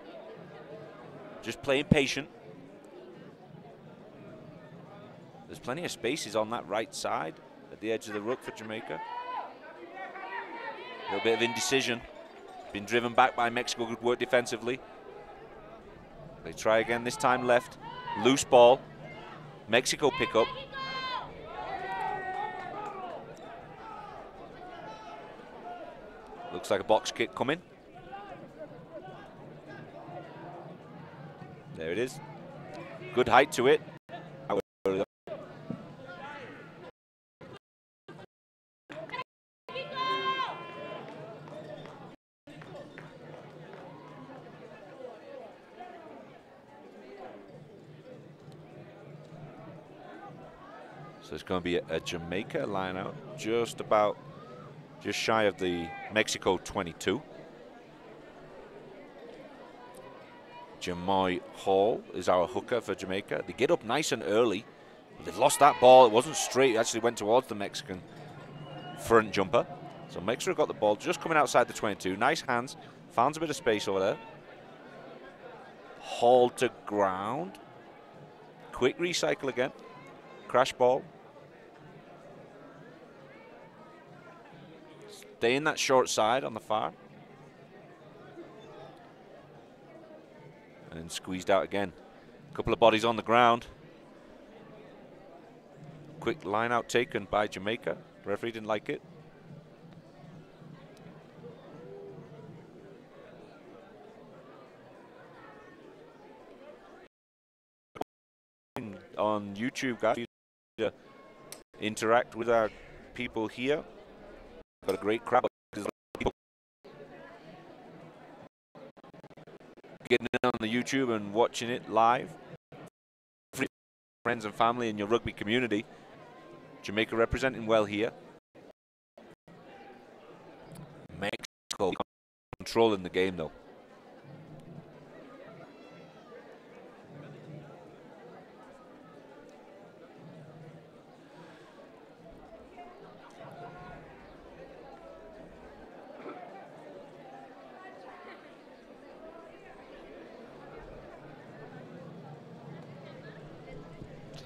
Just playing patient. There's plenty of spaces on that right side at the edge of the ruck for Jamaica. A little bit of indecision. Been driven back by Mexico. Good work defensively. They try again, this time left. Loose ball. Mexico pick up. Looks like a box kick coming. There it is. Good height to it. So it's going to be a Jamaica line out, just shy of the Mexico 22. Jamoy Hall is our hooker for Jamaica. They get up nice and early. They've lost that ball. It wasn't straight. It actually went towards the Mexican front jumper. So Mexico got the ball just coming outside the 22. Nice hands. Found a bit of space over there. Hall to ground. Quick recycle again. Crash ball. stay in that short side on the far. And squeezed out again. A couple of bodies on the ground. Quick line out taken by Jamaica. Referee didn't like it. On YouTube, guys, to interact with our people here. Got a great crowd. Getting in on the YouTube and watching it live. Friends and family in your rugby community. Jamaica representing well here. Mexico controlling the game though.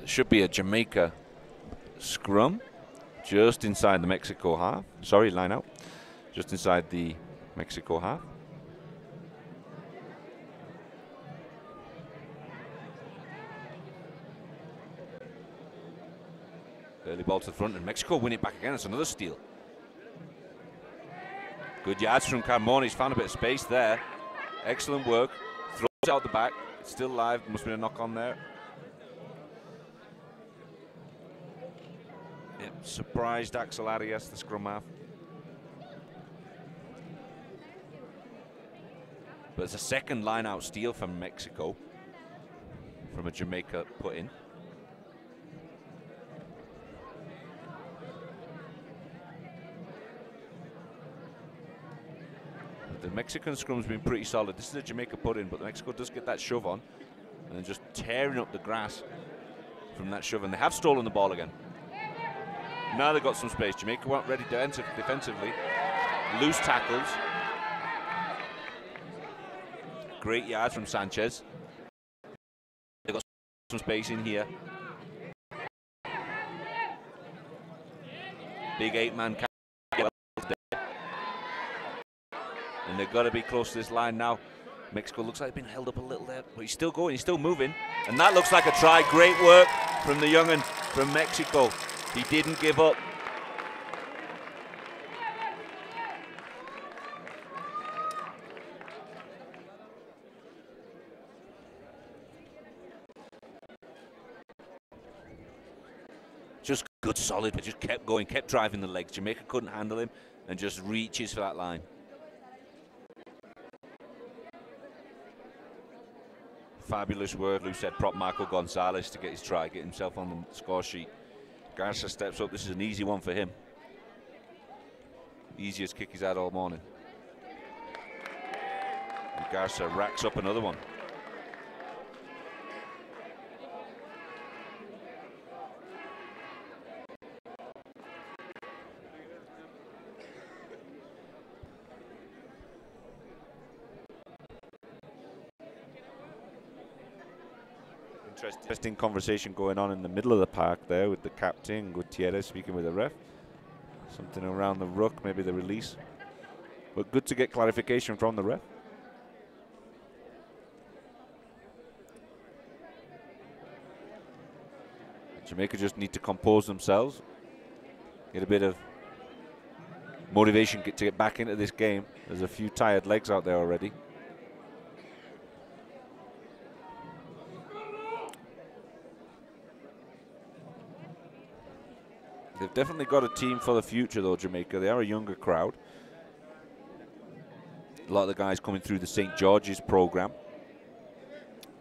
Should be a Jamaica scrum just inside the Mexico half. Sorry, line out. Just inside the Mexico half. Early ball to the front, and Mexico win it back again. It's another steal. Good yards from Carmona. He's found a bit of space there. Excellent work. Throws it out the back. It's still live. Must be a knock on there. Surprised Axel Arias, the scrum half. But it's a second line-out steal from Mexico, from a Jamaica put-in. The Mexican scrum's been pretty solid. This is a Jamaica put-in, but Mexico does get that shove on, and then just tearing up the grass from that shove, and they have stolen the ball again. Now they've got some space. Jamaica weren't ready defensively. Loose tackles. Great yards from Sanchez. They've got some space in here. Big 8-man. And they've got to be close to this line now. Mexico looks like they've been held up a little there, but he's still going, he's still moving. And that looks like a try. Great work from the young'un from Mexico. He didn't give up. Just good, solid, but just kept going, kept driving the legs. Jamaica couldn't handle him and just reaches for that line. Fabulous work, Lou said, prop Marco Gonzalez to get his try, get himself on the score sheet. Garza steps up. This is an easy one for him. Easiest kick he's had all morning. And Garza racks up another one. Interesting conversation going on in the middle of the park there with the captain, Gutierrez, speaking with the ref. Something around the ruck, maybe the release. But good to get clarification from the ref. Jamaica just need to compose themselves, get a bit of motivation to get back into this game. There's a few tired legs out there already. They've definitely got a team for the future, though, Jamaica. They are a younger crowd. A lot of the guys coming through the St. George's program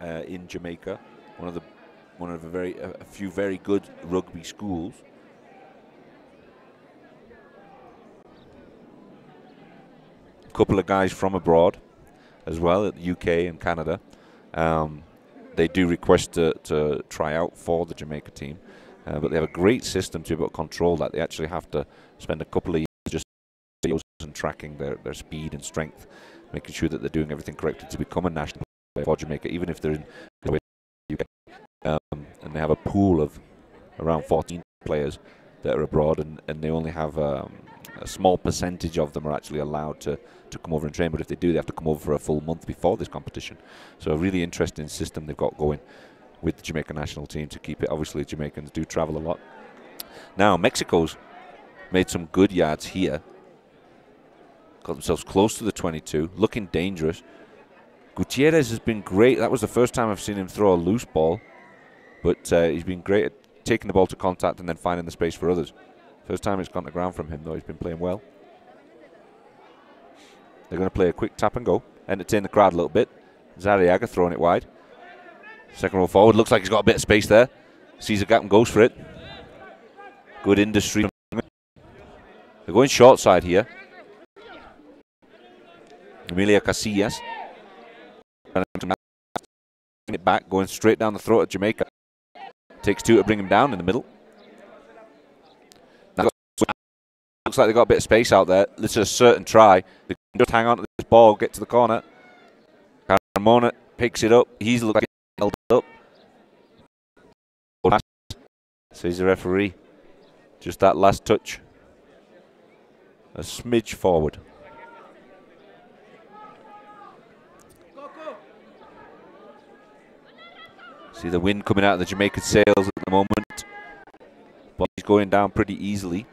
in Jamaica, one of a few very good rugby schools. A couple of guys from abroad as well, at the UK and Canada. They do request to try out for the Jamaica team. But they have a great system to be able to control that. They actually have to spend a couple of years just and tracking their speed and strength, making sure that they're doing everything correctly to become a national player for Jamaica, even if they're in the UK. And they have a pool of around 14 players that are abroad, and they only have a small percentage of them are actually allowed to come over and train, but if they do, they have to come over for a full month before this competition. So a really interesting system they've got going with the Jamaican national team to keep it. Obviously, Jamaicans do travel a lot. Now, Mexico's made some good yards here. Got themselves close to the 22, looking dangerous. Gutierrez has been great. That was the first time I've seen him throw a loose ball, but he's been great at taking the ball to contact and then finding the space for others. First time it's gone to ground from him, though. He's been playing well. They're going to play a quick tap and go, entertain the crowd a little bit. Zariaga throwing it wide. Second row forward, looks like he's got a bit of space there. Sees a gap and goes for it. Good industry. They're going short side here. Emilia Casillas. It back, going straight down the throat of Jamaica. Takes two to bring him down in the middle. Looks like they've got a bit of space out there. This is a certain try. They can just hang on to this ball, get to the corner. Carmona picks it up. He's looking held up. Says the referee. Just that last touch. A smidge forward. See the wind coming out of the Jamaican sails at the moment. But he's going down pretty easily.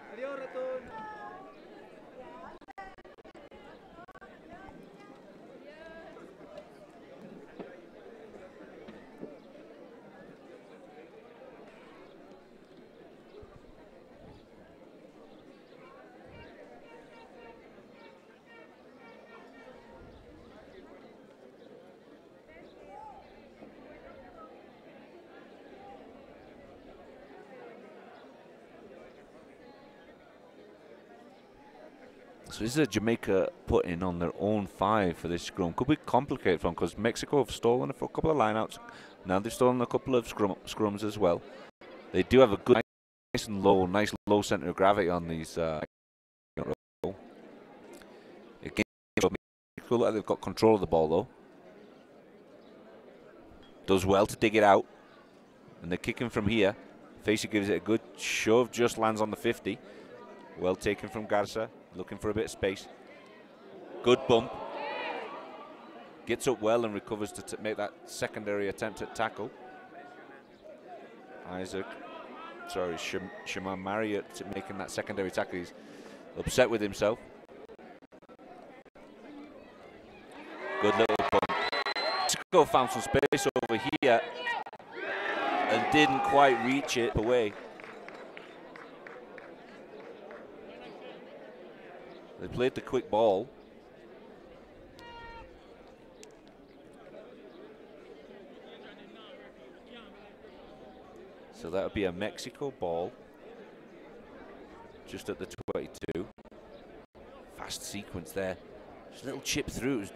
So this is a Jamaica putting on their own 5 for this scrum. Could be complicated for them because Mexico have stolen a couple of lineouts. Now they've stolen a couple of scrums as well. They do have a good, nice low center of gravity on these. Again, Mexico look like they've got control of the ball though. Does well to dig it out, and they're kicking from here. Facey gives it a good shove, just lands on the 50. Well taken from Garza. Looking for a bit of space. Good bump. Gets up well and recovers to make that secondary attempt at tackle. Shaman Marriott making that secondary tackle. He's upset with himself. Good little bump. Mexico found some space over here and didn't quite reach it away. They played the quick ball. So that would be a Mexico ball. Just at the 22. Fast sequence there. Just a little chip through. It was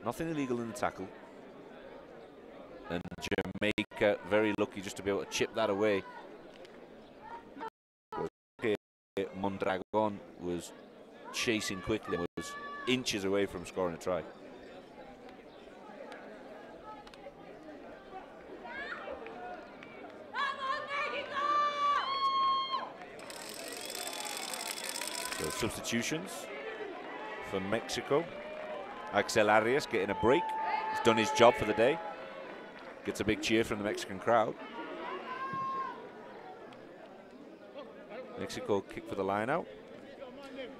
nothing illegal in the tackle. And Jamaica very lucky just to be able to chip that away. Mondragon was chasing quickly, was inches away from scoring a try. So substitutions for Mexico. Axel Arias getting a break. He's done his job for the day. Gets a big cheer from the Mexican crowd. Mexico kick for the line out.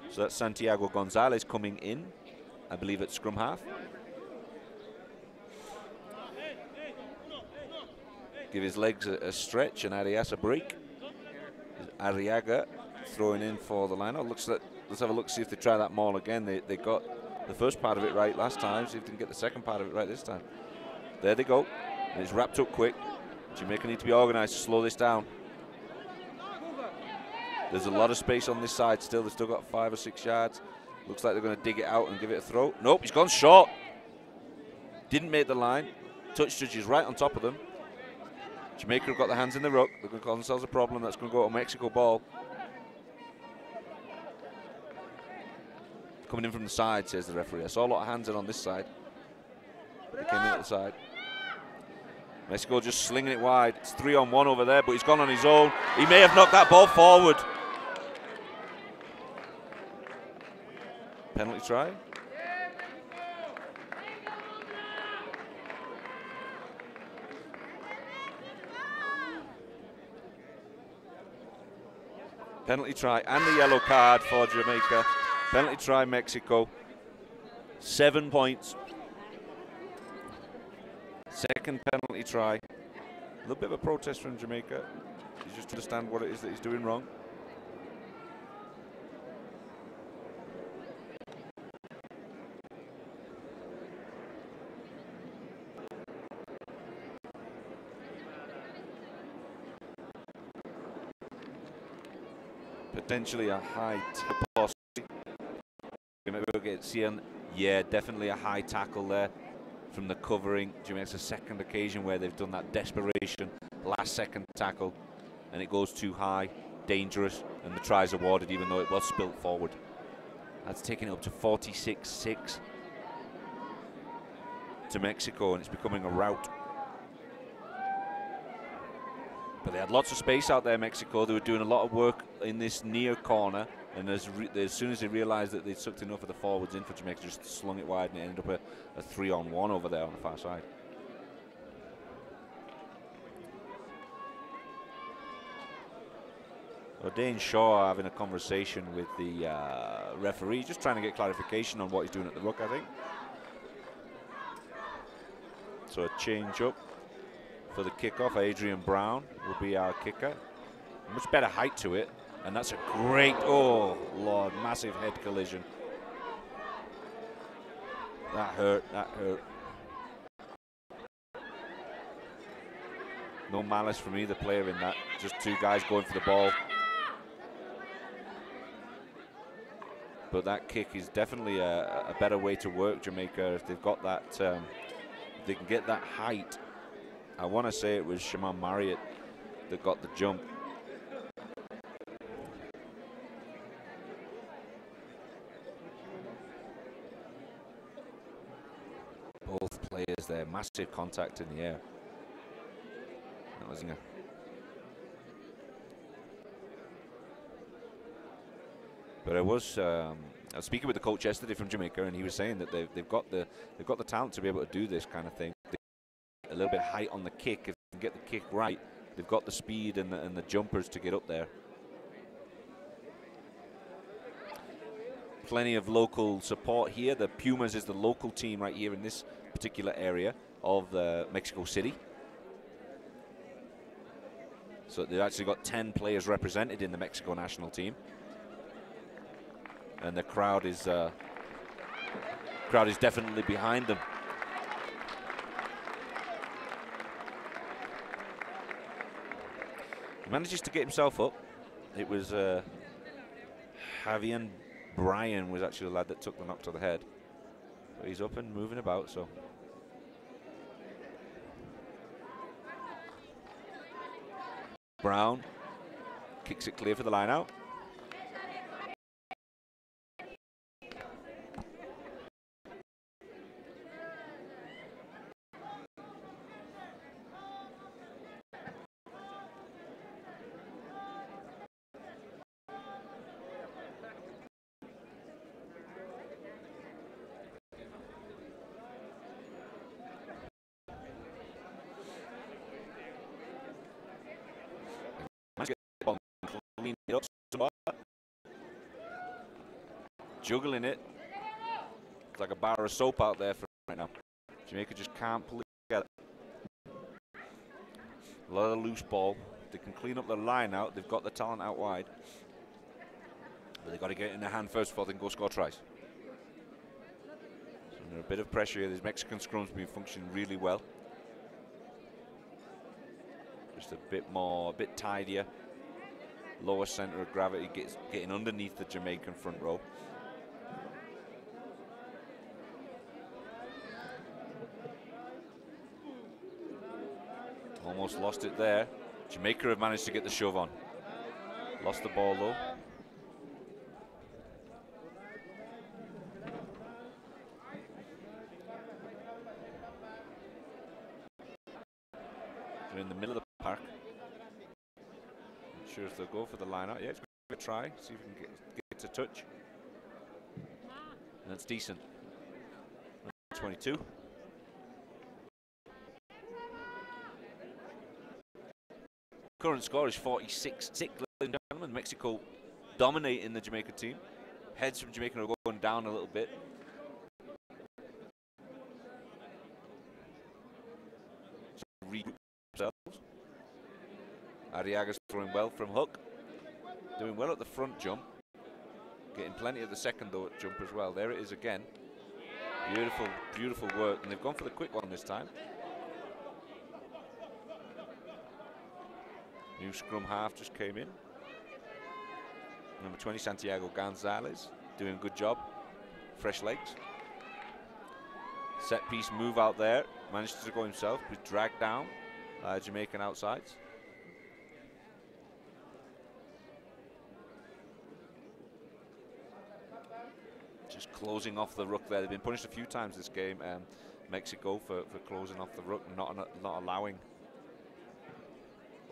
So that's Santiago Gonzalez coming in, I believe at scrum half. Give his legs a stretch and Arias a break. Arriaga throwing in for the line out. Let's have a look, see if they try that maul again. They got the first part of it right last time, see if they can get the second part of it right this time. There they go. And it's wrapped up quick. Jamaica need to be organised to slow this down. There's a lot of space on this side still. They've still got 5 or 6 yards. Looks like they're going to dig it out and give it a throw. Nope, he's gone short. Didn't make the line. Touch judges right on top of them. Jamaica have got their hands in the ruck. They're going to cause themselves a problem. That's going to go to Mexico ball. Coming in from the side, says the referee. I saw a lot of hands in on this side. They came in at the side. Mexico just slinging it wide. It's 3-on-1 over there, but he's gone on his own. He may have knocked that ball forward. Penalty try. Penalty try and the yellow card for Jamaica. Penalty try Mexico. 7 points. Second penalty try. A little bit of a protest from Jamaica. You just understand what it is that he's doing wrong. Potentially a high tackle. Yeah, definitely a high tackle there from the covering. Jamaica's a second occasion where they've done that desperation last second tackle, and it goes too high, dangerous, and the try's awarded even though it was spilt forward. That's taking it up to 46-6 to Mexico, and it's becoming a rout. But they had lots of space out there, Mexico. They were doing a lot of work in this near corner, and as soon as they realised that they'd sucked enough of the forwards in for Jamaica, just slung it wide, and it ended up a 3-on-1 over there on the far side. Well, Dane Shaw having a conversation with the referee, just trying to get clarification on what he's doing at the ruck, I think. So a change up for the kickoff. Adrian Brown will be our kicker. Much better height to it, and that's a great, oh Lord, massive head collision. That hurt, that hurt. No malice from either player in that, just two guys going for the ball. But that kick is definitely a better way to work Jamaica if they've got that, if they can get that height. I want to say it was Shaman Marriott that got the jump. Both players there, massive contact in the air. That was But I was speaking with the coach yesterday from Jamaica, and he was saying that they've got the talent to be able to do this kind of thing. A little bit of height on the kick. If they can get the kick right, they've got the speed and the jumpers to get up there. Plenty of local support here. The Pumas is the local team right here in this particular area of Mexico City. So they've actually got 10 players represented in the Mexico national team, and the crowd is definitely behind them. He manages to get himself up. It was Javier Bryan was actually the lad that took the knock to the head. But he's up and moving about, so. Brown kicks it clear for the line out. Juggling it. It's like a bar of soap out there for right now. Jamaica just can't pull it together. A lot of loose ball. They can clean up the line out. They've got the talent out wide. But they've got to get it in their hand first before they can go score tries. So under a bit of pressure here. These Mexican scrums have been functioning really well. Just a bit tidier. Lower center of gravity getting underneath the Jamaican front row. Almost lost it there. Jamaica have managed to get the shove on. Lost the ball though. They're in the middle of the park. Not sure if they'll go for the line out. Yeah, it's going to try. See if we can get to touch. That's decent. 22. Current score is 46-6, ladies and gentlemen. Mexico dominating the Jamaica team. Heads from Jamaica are going down a little bit. So regroup themselves. Arriaga's throwing well from hook. Doing well at the front jump. Getting plenty of the second though at jump as well. There it is again. Beautiful, beautiful work. And they've gone for the quick one this time. New scrum half just came in. Number 20, Santiago Gonzalez, doing a good job. Fresh legs. Set piece move out there. Managed to go himself, but dragged down Jamaican outsides. Just closing off the ruck there. They've been punished a few times this game, Mexico, for closing off the ruck, not allowing.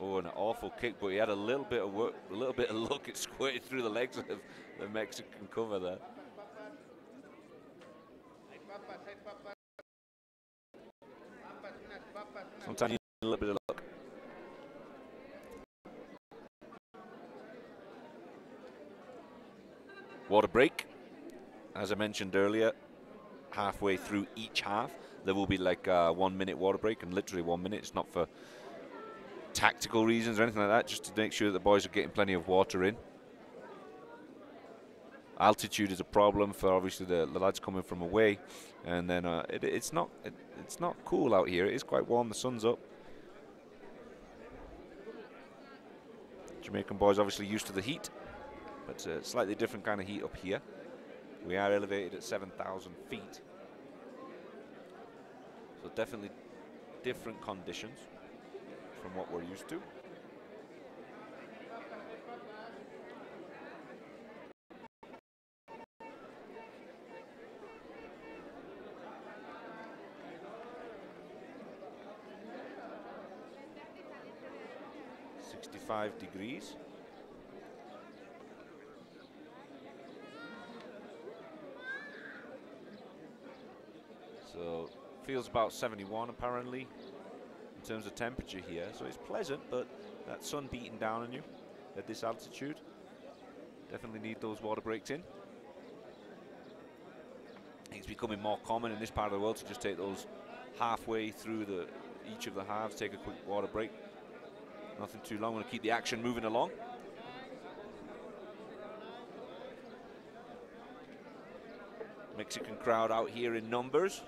Oh, an awful kick, but he had a little bit of work, a little bit of luck. It squirted through the legs of the Mexican cover there. Sometimes you need a little bit of luck. Water break. As I mentioned earlier, halfway through each half, there will be like a 1 minute water break, and literally 1 minute. It's not for tactical reasons or anything like that, just to make sure that the boys are getting plenty of water in. Altitude is a problem for obviously the lads coming from away, and then it's not cool out here. It is quite warm. The sun's up. Jamaican boys obviously used to the heat, but it's a slightly different kind of heat up here. We are elevated at 7,000 feet, so definitely different conditions from what we're used to. Degrees. So feels about 71 apparently in terms of temperature here, so it's pleasant, but that sun beating down on you at this altitude, definitely need those water breaks in. It's becoming more common in this part of the world to just take those halfway through each of the halves, take a quick water break. Nothing too long. We'll keep the action moving along. Mexican crowd out here in numbers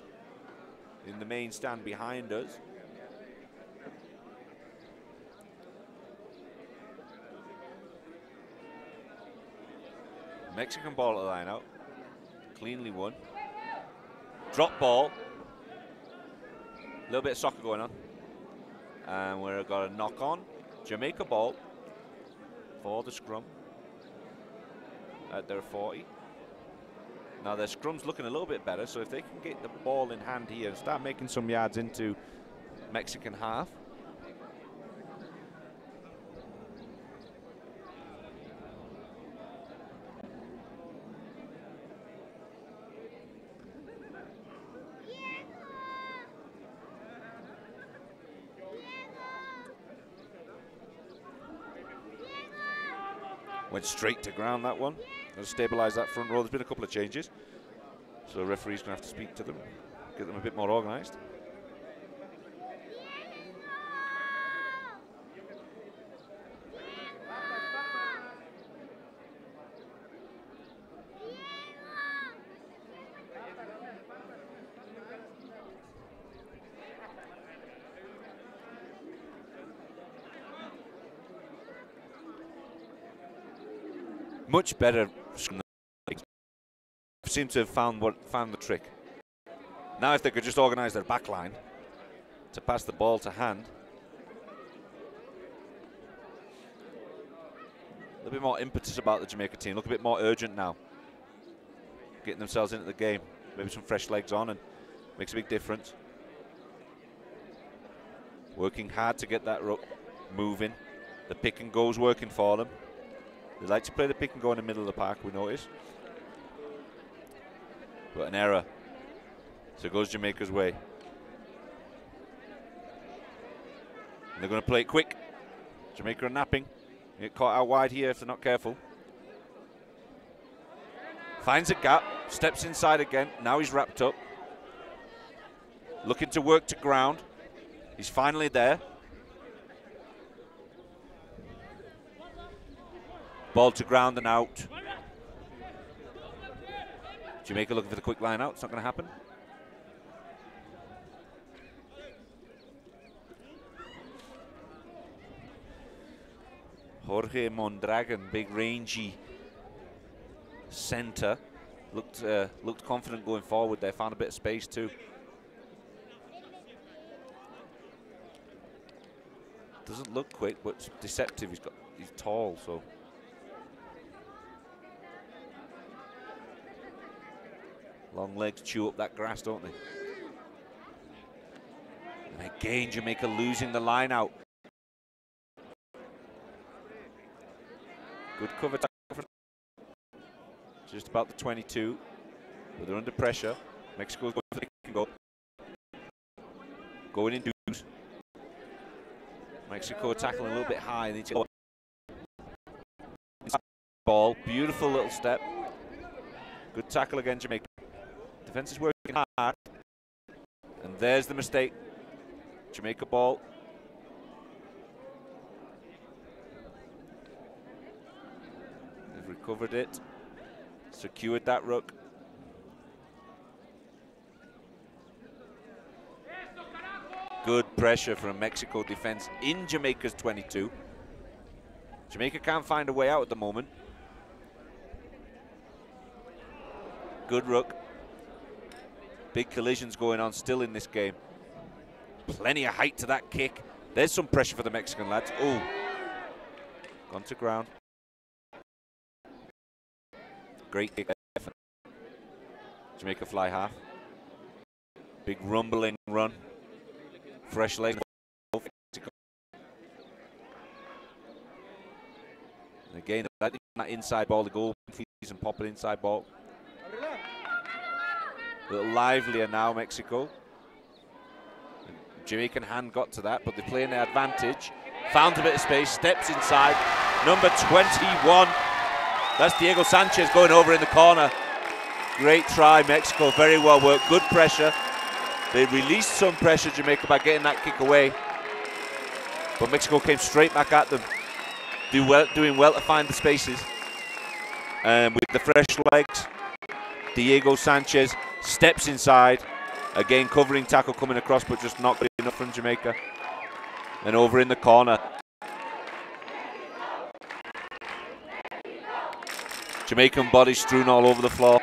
in the main stand behind us. Mexican ball at the line out. Cleanly won. Drop ball. A little bit of soccer going on. And we've got a knock on. Jamaica ball for the scrum at their 40. Now their scrum's looking a little bit better, so if they can get the ball in hand here and start making some yards into Mexican half. Went straight to ground, that one. Going to stabilise that front row. There's been a couple of changes, so the referee's going to have to speak to them, get them a bit more organised. Much better. Seem to have found the trick. Now if they could just organise their back line to pass the ball to hand. A little bit more impetus about the Jamaica team. Look a bit more urgent now. Getting themselves into the game. Maybe some fresh legs on, and makes a big difference. Working hard to get that ruck moving. The pick and go's working for them. They like to play the pick and go in the middle of the park, we notice. But an error. So it goes Jamaica's way. And they're going to play it quick. Jamaica are napping. Get caught out wide here if they're not careful. Finds a gap, steps inside again. Now he's wrapped up. Looking to work to ground. He's finally there. Ball to ground and out. Jamaica looking for the quick line out. It's not going to happen. Jorge Mondragon, big rangy centre, looked confident going forward there. Found a bit of space too. Doesn't look quick, but it's deceptive. He's tall, so. Long legs chew up that grass, don't they? And again, Jamaica losing the line out. Good cover. Just about the 22. But they're under pressure. Mexico's going for the kick and go. Going in deuce. Mexico tackling a little bit high. They need to go. Ball. Beautiful little step. Good tackle again, Jamaica. Defense is working hard. And there's the mistake. Jamaica ball. They've recovered it. Secured that ruck. Good pressure from Mexico defense in Jamaica's 22. Jamaica can't find a way out at the moment. Good ruck. Big collisions going on still in this game. Plenty of height to that kick. There's some pressure for the Mexican lads. Oh, gone to ground. Great kick effort. Jamaica fly half. Big rumbling run. Fresh leg. And again, that inside ball, the goal, and pop it inside ball. A little livelier now, Mexico. Jamaican hand got to that, but they're playing their advantage. Found a bit of space, steps inside. Number 21. That's Diego Sanchez going over in the corner. Great try, Mexico. Very well worked. Good pressure. They released some pressure, Jamaica, by getting that kick away. But Mexico came straight back at them. Doing well to find the spaces. And with the fresh legs, Diego Sanchez steps inside. Again, covering tackle coming across, but just not good enough from Jamaica. And over in the corner. Jamaican bodies strewn all over the floor.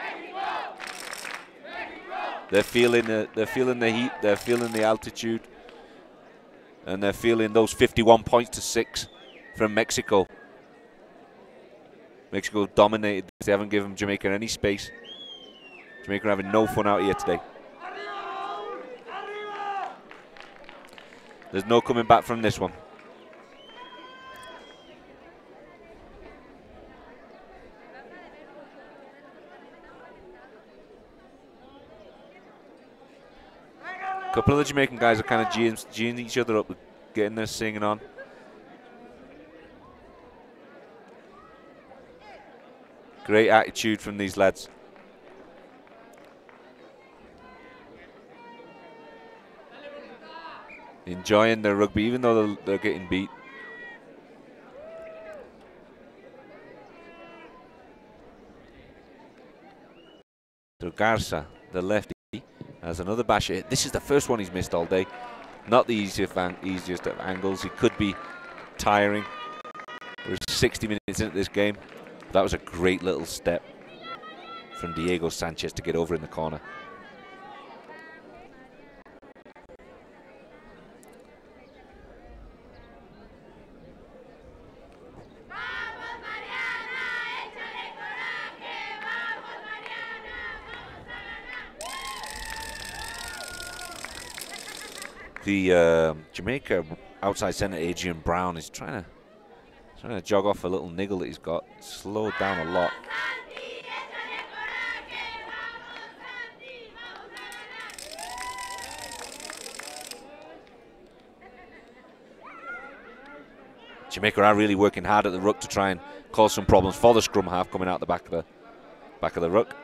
They're feeling the heat, they're feeling the altitude, and they're feeling those 51 points to 6 from Mexico. Mexico dominated this. They haven't given Jamaica any space. Jamaica are having no fun out here today. There's no coming back from this one. A couple of the Jamaican guys are kind of geeing each other up, getting their singing on. Great attitude from these lads. Enjoying their rugby, even though they're getting beat. So Garza, the lefty, has another bash hit. This is the first one he's missed all day. Not the easiest of angles. He could be tiring. We're 60 minutes into this game. That was a great little step from Diego Sanchez to get over in the corner. The Jamaica outside centre Adrian Brown is trying to jog off a little niggle that he's got. Slowed down a lot. Jamaica are really working hard at the ruck to try and cause some problems for the scrum half coming out the back of the ruck.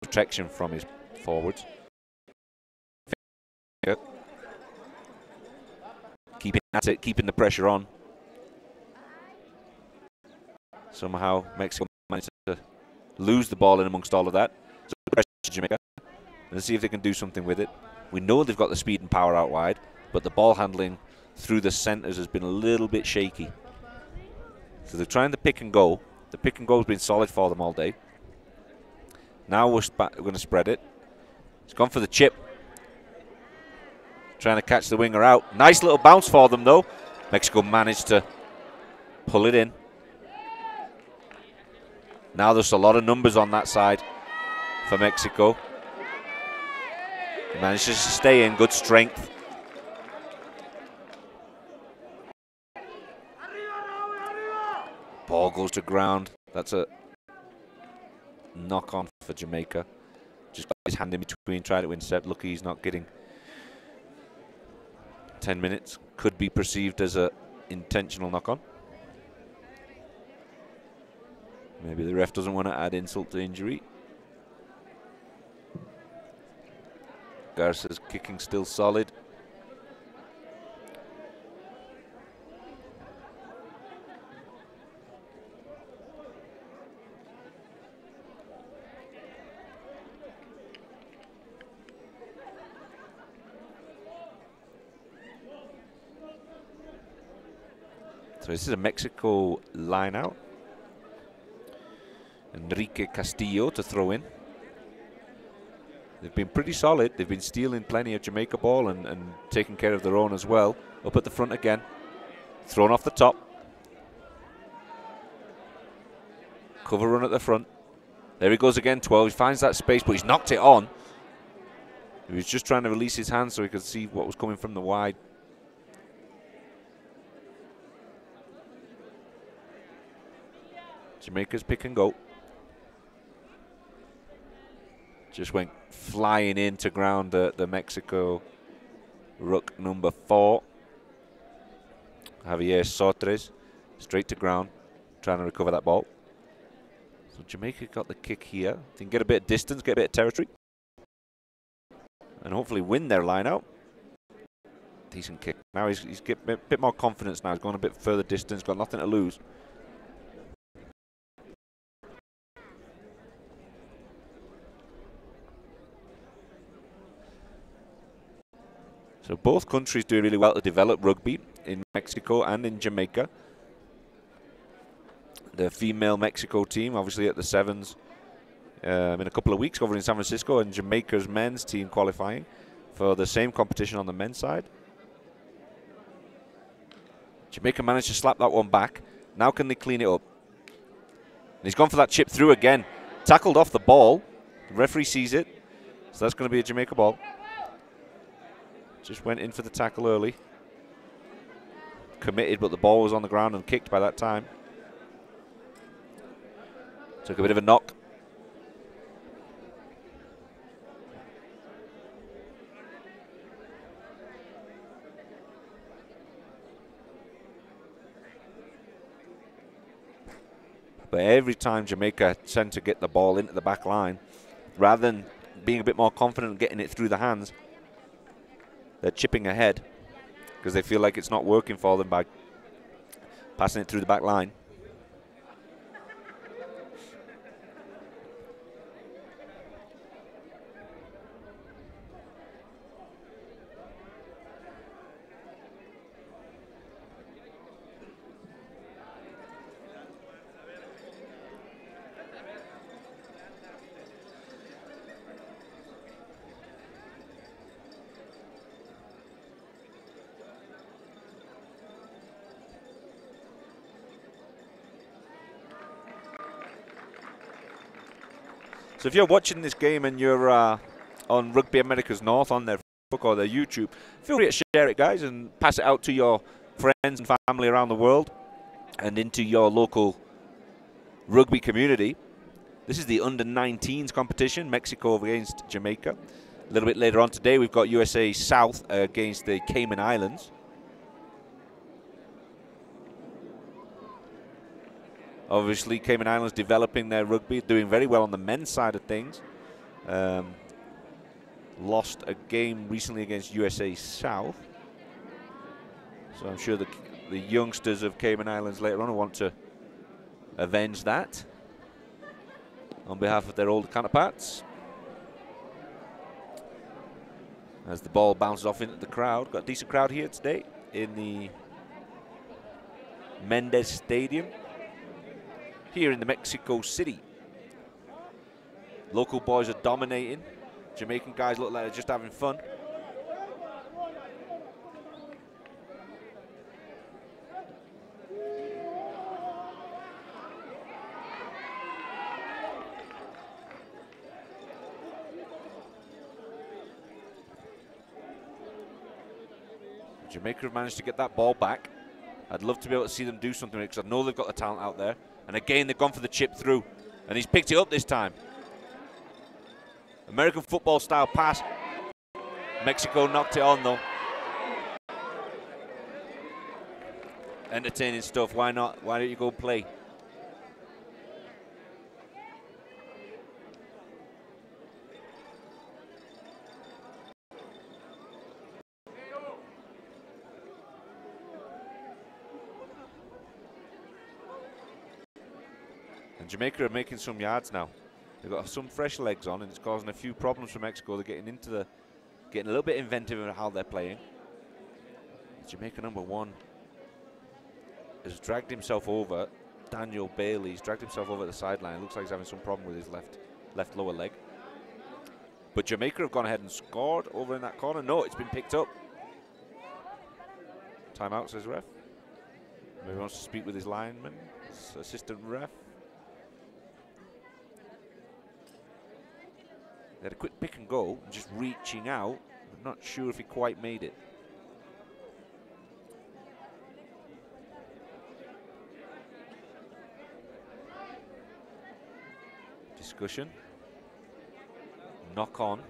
Protection from his forwards. Keeping at it, keeping the pressure on. Somehow Mexico managed to lose the ball in amongst all of that. So pressure to Jamaica. Let's see if they can do something with it. We know they've got the speed and power out wide, but the ball handling through the centres has been a little bit shaky. So they're trying the pick and go. The pick and go has been solid for them all day. Now we're going to spread it. It's gone for the chip. Trying to catch the winger out. Nice little bounce for them though. Mexico managed to pull it in. Now there's a lot of numbers on that side for Mexico. He manages to stay in, good strength. Ball goes to ground. That's a knock on for Jamaica. Just got his hand in between, tried to intercept. Lucky he's not getting 10 minutes. Could be perceived as a intentional knock on. Maybe the ref doesn't want to add insult to injury. Garza's kicking still solid. So this is a Mexico line out. Enrique Castillo to throw in. They've been pretty solid. They've been stealing plenty of Jamaica ball and taking care of their own as well. Up at the front again. Thrown off the top. Cover run at the front. There he goes again, 12. He finds that space, but he's knocked it on. He was just trying to release his hand so he could see what was coming from the wide. Jamaica's pick and go. Just went flying into ground the Mexico ruck number 4. Javier Sotres, straight to ground, trying to recover that ball. So Jamaica got the kick here. They can get a bit of distance, get a bit of territory, and hopefully win their line out. Decent kick. Now he's getting a bit more confidence now. He's going a bit further distance, got nothing to lose. So both countries do really well to develop rugby in Mexico and in Jamaica. The female Mexico team, obviously at the sevens in a couple of weeks over in San Francisco, and Jamaica's men's team qualifying for the same competition on the men's side. Jamaica managed to slap that one back. Now can they clean it up? And he's gone for that chip through again. Tackled off the ball. The referee sees it. So that's going to be a Jamaica ball. Just went in for the tackle early. Committed, but the ball was on the ground and kicked by that time. Took a bit of a knock. But every time Jamaica tend to get the ball into the back line, rather than being a bit more confident and getting it through the hands, they're chipping ahead because they feel like it's not working for them by passing it through the back line. So if you're watching this game and you're on Rugby America's North on their Facebook or their YouTube, feel free to share it, guys, and pass it out to your friends and family around the world and into your local rugby community. This is the under-19s competition, Mexico against Jamaica. A little bit later on today, we've got USA South against the Cayman Islands. Obviously, Cayman Islands developing their rugby, doing very well on the men's side of things. Lost a game recently against USA South. So I'm sure the youngsters of Cayman Islands later on will want to avenge that on behalf of their older counterparts. As the ball bounces off into the crowd. Got a decent crowd here today in the Mendez Stadium here in the Mexico City. Local boys are dominating. Jamaican guys look like they're just having fun. Jamaica have managed to get that ball back. I'd love to be able to see them do something because I know they've got the talent out there. And again, they've gone for the chip through. And he's picked it up this time. American football style pass. Mexico knocked it on though. Entertaining stuff. Why not? Why don't you go play? Jamaica are making some yards now. They've got some fresh legs on, and it's causing a few problems for Mexico. They're getting getting a little bit inventive in how they're playing. Jamaica number 1 has dragged himself over. Daniel Bailey's dragged himself over the sideline. Looks like he's having some problem with his left lower leg. But Jamaica have gone ahead and scored over in that corner. No, it's been picked up. Timeout, says ref. Maybe he wants to speak with his lineman, his assistant ref. They had a quick pick and go, just reaching out. I'm not sure if he quite made it. Discussion. Knock on.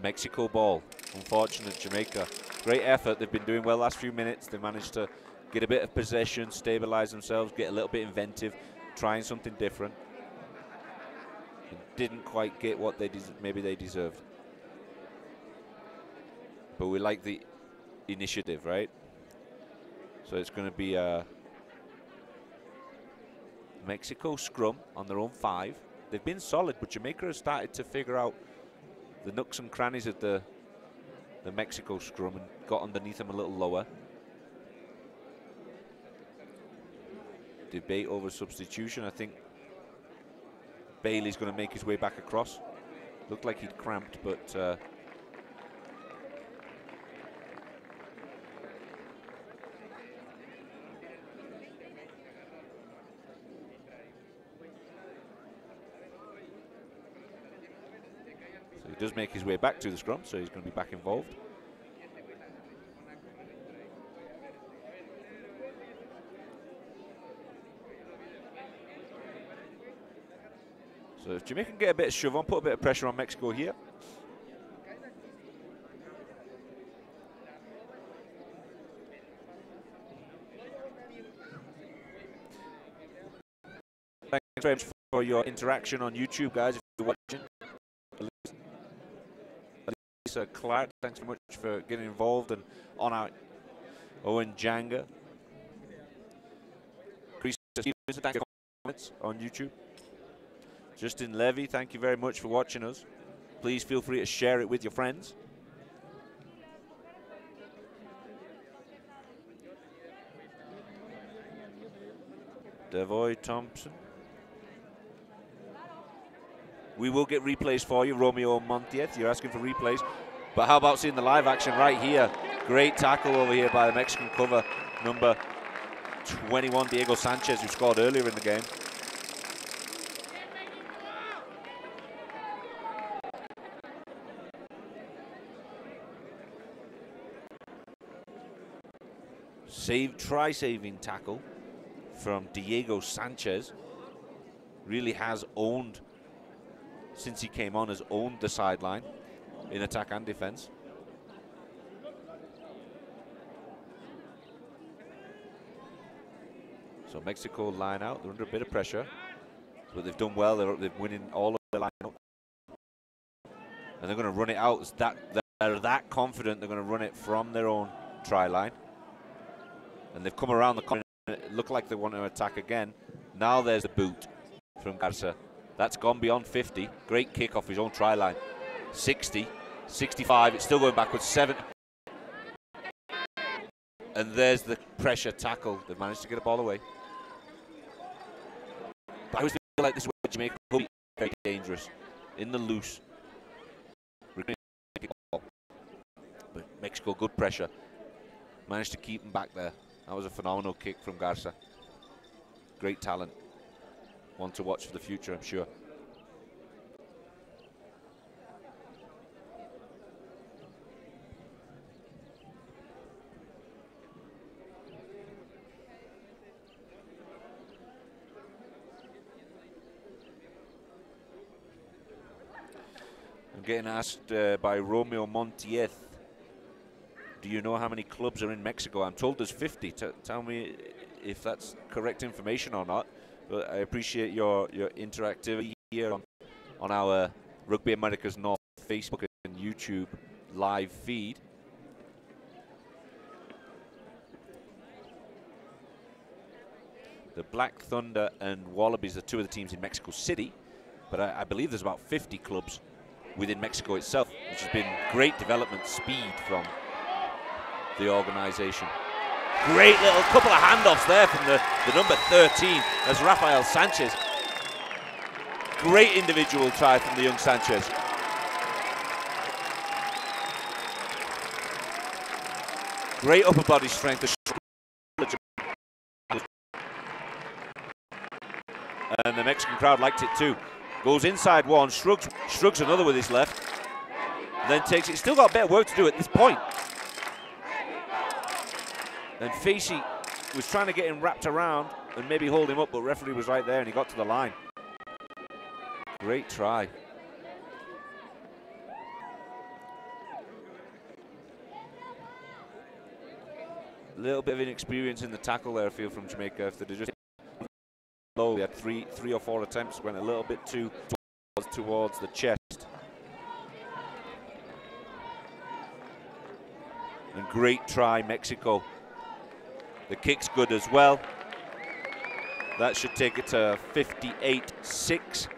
Mexico ball. Unfortunate Jamaica. Great effort. They've been doing well last few minutes. They managed to get a bit of possession, stabilize themselves, get a little bit inventive, trying something different. Didn't quite get what maybe they deserved. But we like the initiative, right? So it's going to be a Mexico scrum on their own 5. They've been solid, but Jamaica has started to figure out the nooks and crannies of the Mexico scrum and got underneath them a little lower. Debate over substitution. I think Bailey's going to make his way back across. Looked like he'd cramped, but so he does make his way back to the scrum, so he's going to be back involved. So if Jamaica can get a bit of shove on, put a bit of pressure on Mexico here. Thanks very much for your interaction on YouTube, guys, if you're watching. Lisa Clark, thanks very much for getting involved and on our Owen Janga. Chris Stevenson, thank you for comments on YouTube. Justin Levy, thank you very much for watching us. Please feel free to share it with your friends. Devoy Thompson. We will get replays for you, Romeo Montieth. You're asking for replays. But how about seeing the live action right here? Great tackle over here by the Mexican cover, number 21, Diego Sanchez, who scored earlier in the game. Try-saving tackle from Diego Sanchez. Really has owned, since he came on, has owned the sideline in attack and defense. So Mexico line out. They're under a bit of pressure, but they've done well. They're winning all of the line out, and they're going to run it out. They're that confident. They're going to run it from their own try line, and they've come around the corner. It looked like they want to attack again. Now there's the boot from Garza. That's gone beyond 50. Great kick off his own try line. 60, 65. It's still going backwards. 7. And there's the pressure tackle. They've managed to get a ball away. But I always feel like this is where Jamaica will be very dangerous. In the loose. But Mexico, good pressure. Managed to keep them back there. That was a phenomenal kick from Garza. Great talent. One to watch for the future, I'm sure. I'm getting asked by Romeo Montieth, do you know how many clubs are in Mexico? I'm told there's 50. Tell me if that's correct information or not. But I appreciate your interactivity here on our Rugby Americas North Facebook and YouTube live feed. The Black Thunder and Wallabies are two of the teams in Mexico City, but I believe there's about 50 clubs within Mexico itself, which has been great development speed from the organization. Great little couple of handoffs there from the number 13 as Rafael Sanchez. Great individual try from the young Sanchez. Great upper body strength. And the Mexican crowd liked it too. Goes inside one, shrugs another with his left, then takes it. Still got a bit of work to do at this point. And Facey was trying to get him wrapped around and maybe hold him up, but referee was right there and he got to the line. Great try. A little bit of inexperience in the tackle there, I feel, from Jamaica. If they just low, they had three or four attempts, went a little bit too towards the chest. And great try, Mexico. The kick's good as well. That should take it to 58-6.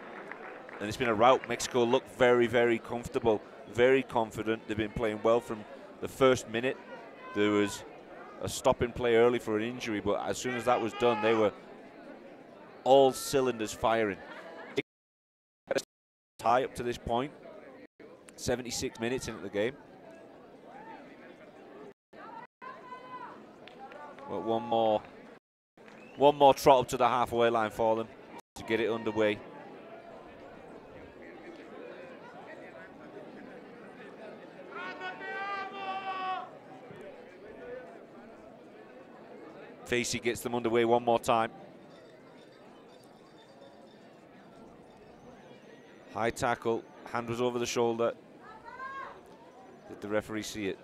And it's been a rout. Mexico looked very, very comfortable, very confident. They've been playing well from the first minute. There was a stop in play early for an injury, but as soon as that was done, they were all cylinders firing. Tie up to this point. 76 minutes into the game. But one more trot up to the halfway line for them to get it underway. Facey gets them underway one more time. High tackle, hand was over the shoulder. Did the referee see it?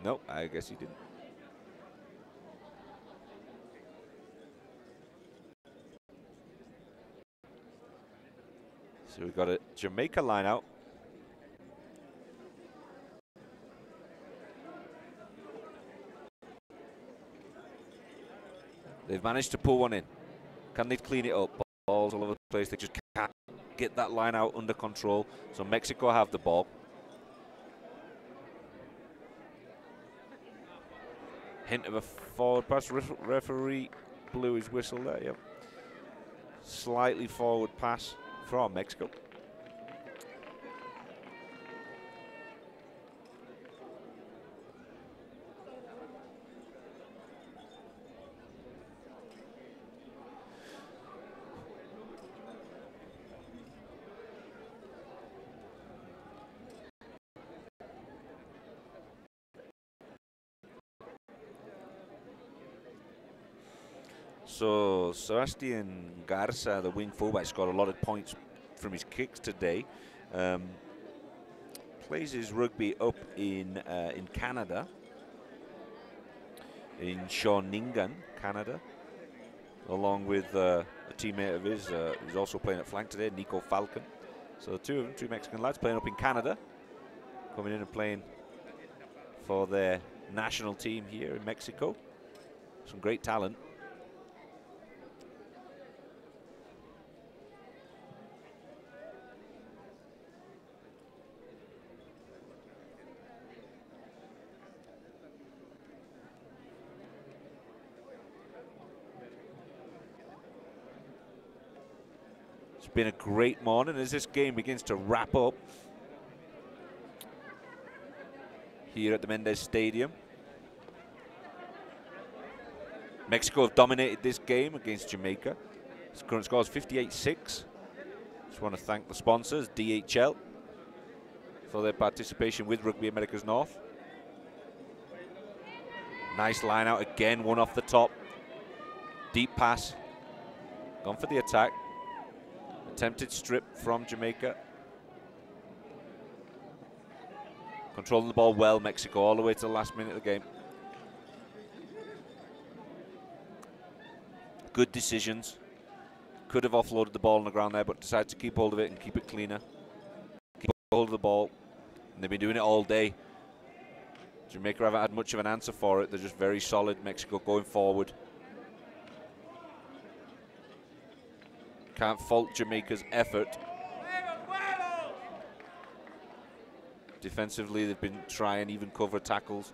Nope, I guess he didn't. So we've got a Jamaica line out. They've managed to pull one in. Can they clean it up? Balls all over the place. They just can't get that line out under control. So Mexico have the ball. Hint of a forward pass. Referee blew his whistle there, yep. Slightly forward pass from Mexico. So Sebastian Garza, the wing fullback, scored a lot of points from his kicks today. plays his rugby up in Canada, in Shawinigan, Canada, along with a teammate of his who's also playing at flank today, Nico Falcon. So two of them, two Mexican lads playing up in Canada, coming in and playing for their national team here in Mexico. Some great talent. It's been a great morning as this game begins to wrap up here at the Mendez Stadium. Mexico have dominated this game against Jamaica. Its current score is 58-6. Just want to thank the sponsors, DHL, for their participation with Rugby Americas North. Nice line out again, one off the top. Deep pass. Gone for the attack. Attempted strip from Jamaica. Controlling the ball well, Mexico, all the way to the last minute of the game. Good decisions. Could have offloaded the ball on the ground there, but decided to keep hold of it and keep it cleaner. Keep hold of the ball. And they've been doing it all day. Jamaica haven't had much of an answer for it. They're just very solid. Mexico going forward. Can't fault Jamaica's effort. Defensively, they've been trying even cover tackles.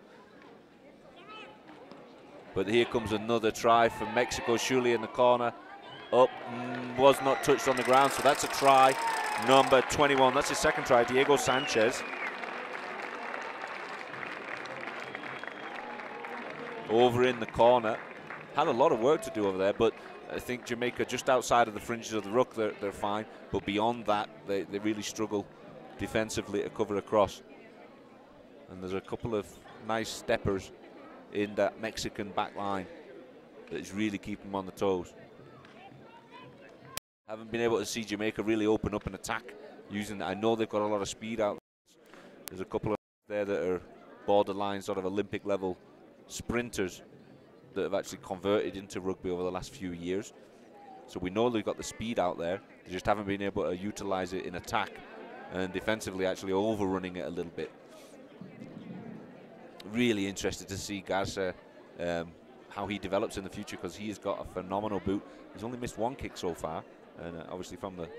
But here comes another try from Mexico. Shuley in the corner. Up, was not touched on the ground, so that's a try. Number 21, that's his second try, Diego Sanchez. Over in the corner. Had a lot of work to do over there, but I think Jamaica just outside of the fringes of the ruck, they're fine. But beyond that, they really struggle defensively to cover across. And there's a couple of nice steppers in that Mexican back line that is really keeping them on the toes. Haven't been able to see Jamaica really open up and attack using that. I know they've got a lot of speed out. There's a couple of there that are borderline sort of Olympic level sprinters that have actually converted into rugby over the last few years. So we know they've got the speed out there. They just haven't been able to utilize it in attack and defensively actually overrunning it a little bit. Really interested to see Garza, how he develops in the future, because he has got a phenomenal boot. He's only missed one kick so far, and obviously from the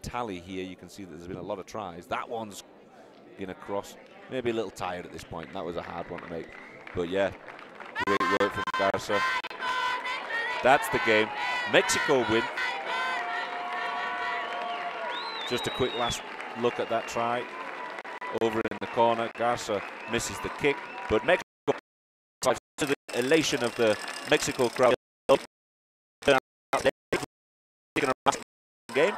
tally here you can see that there's been a lot of tries. That one's gonna cross, maybe a little tired at this point. That was a hard one to make, but yeah, great work from Garza. That's the game. Mexico win. Just a quick last look at that try. Over in the corner, Garza misses the kick, but Mexico, to the elation of the Mexico crowd, game,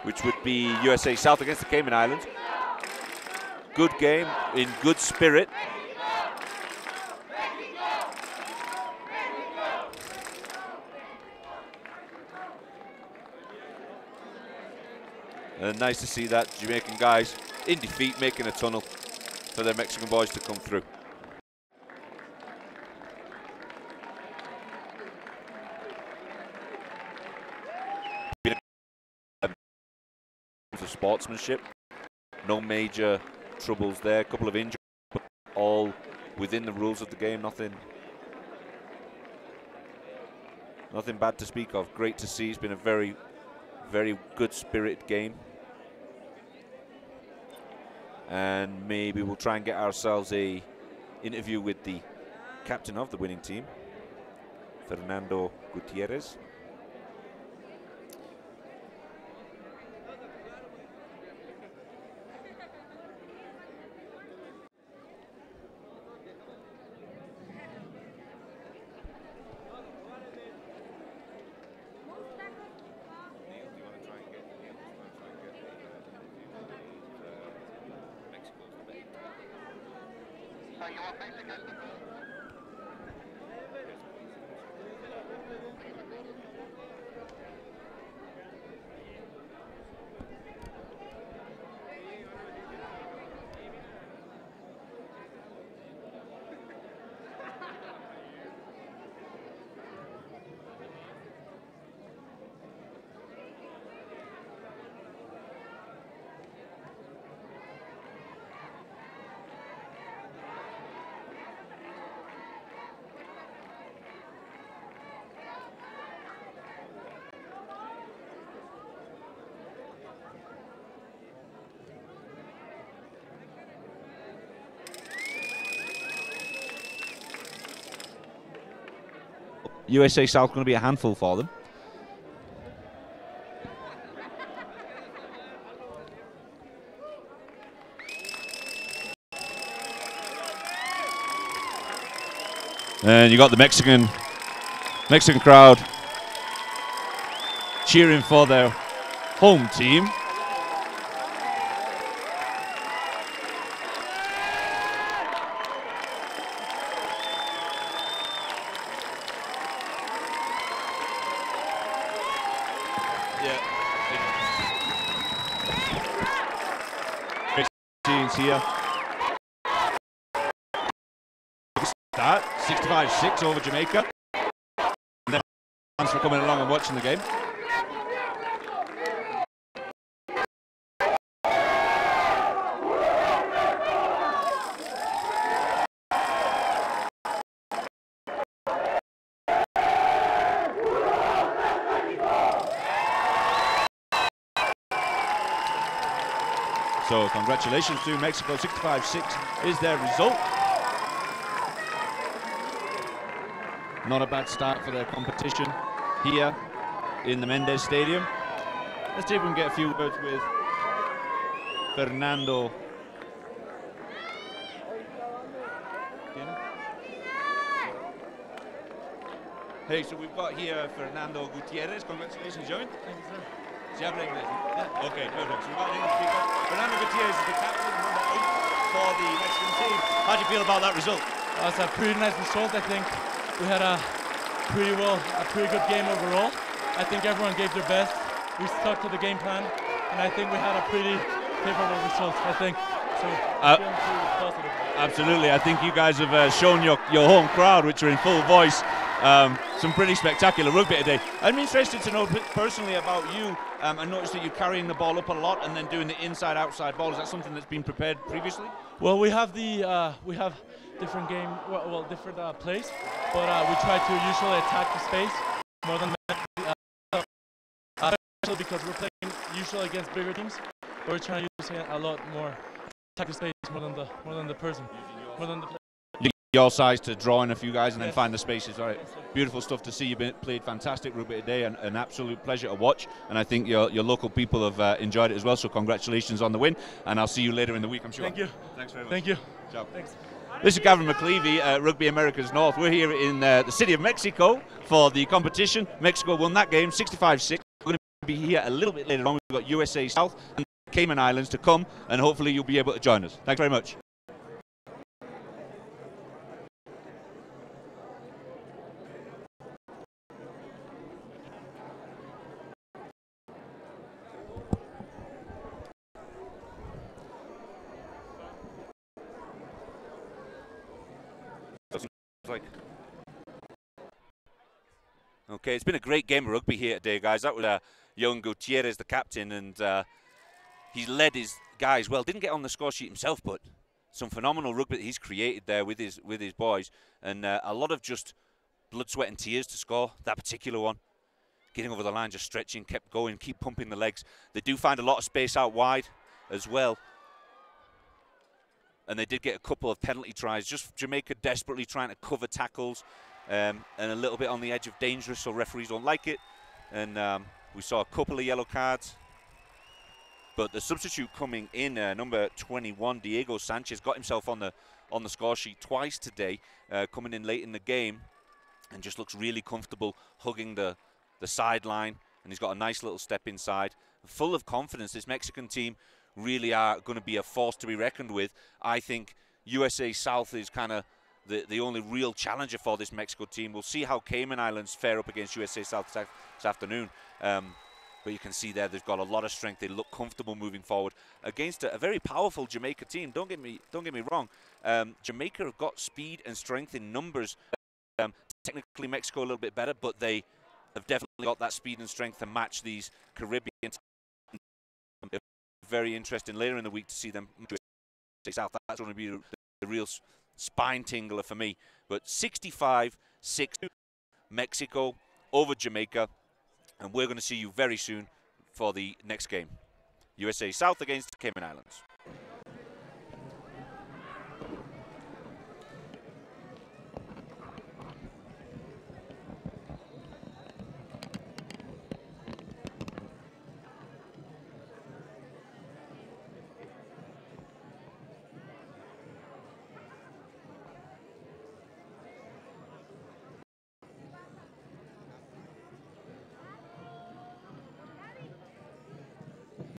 which would be USA South against the Cayman Islands. Good game, in good spirit. And nice to see that Jamaican guys in defeat making a tunnel for their Mexican boys to come through. For sportsmanship, no major troubles there, a couple of injuries, but all within the rules of the game. Nothing bad to speak of. Great to see. It's been a very, very good spirited game. And maybe we'll try and get ourselves a interview with the captain of the winning team, Fernando Gutierrez. USA South going to be a handful for them. And you got the Mexican crowd cheering for their home team. Here. That 65-6 over Jamaica. And then thanks for coming along and watching the game. So congratulations to Mexico, 65-6 is their result. Not a bad start for their competition here in the Mendez Stadium. Let's see if we can get a few words with Fernando. Hey, so we've got here Fernando Gutierrez. Congratulations, Joey. Thank you, sir. ¿Se habla inglés? Yeah. Okay, perfect. So we've got an English speaker. Fernando Gutierrez is the captain, number 8 for the Mexican team. How do you feel about that result? It's a pretty nice result. I think we had a pretty good game overall. I think everyone gave their best. We stuck to the game plan, and I think we had a pretty favorable result. I think so. I'm feeling pretty positive. Absolutely. I think you guys have shown your home crowd, which are in full voice, some pretty spectacular rugby today. I'm interested to know personally about you. I noticed that you're carrying the ball up a lot and then doing the inside-outside ball. Is that something that's been prepared previously? Well, we have different game, different plays, but we try to usually attack the space more than especially because we're playing usually against bigger teams. We're trying to use a lot more attack the space more than the person, more than the player. Your size to draw in a few guys and then Yes. find the spaces. All right, Yes, beautiful stuff to see. You've played fantastic rugby today, and an absolute pleasure to watch. And I think your local people have enjoyed it as well. So congratulations on the win, and I'll see you later in the week, I'm sure. Thank you. Thanks very much. Thank you. Ciao. Thanks. This is Gavin McLeavy, Rugby Americas North. We're here in the city of Mexico for the competition. Mexico won that game 65-6. We're going to be here a little bit later on. We've got USA South and Cayman Islands to come, and hopefully you'll be able to join us. Thanks very much. Okay, it's been a great game of rugby here today, guys. That was young Gutierrez, the captain, and he's led his guys well. Didn't get on the score sheet himself, but some phenomenal rugby that he's created there with his boys, and a lot of just blood, sweat, and tears to score that particular one. Getting over the line, just stretching, kept going, keep pumping the legs. They do find a lot of space out wide as well. And they did get a couple of penalty tries. Just Jamaica desperately trying to cover tackles and a little bit on the edge of dangerous, so referees don't like it. And we saw a couple of yellow cards. But the substitute coming in, number 21, Diego Sanchez, got himself on the score sheet twice today, coming in late in the game, and just looks really comfortable hugging the sideline. And he's got a nice little step inside. Full of confidence, this Mexican team really are going to be a force to be reckoned with. I think USA South is kind of the only real challenger for this Mexico team. We'll see how Cayman Islands fare up against USA South this afternoon. But you can see there they've got a lot of strength. They look comfortable moving forward against a very powerful Jamaica team. Don't get me wrong. Jamaica have got speed and strength in numbers. Technically Mexico a little bit better, but they have definitely got that speed and strength to match these Caribbean teams. Very interesting later in the week to see them South. That's going to be the real spine tingler for me. But 65-6 Mexico over Jamaica, and we're going to see you very soon for the next game. USA South against Cayman Islands.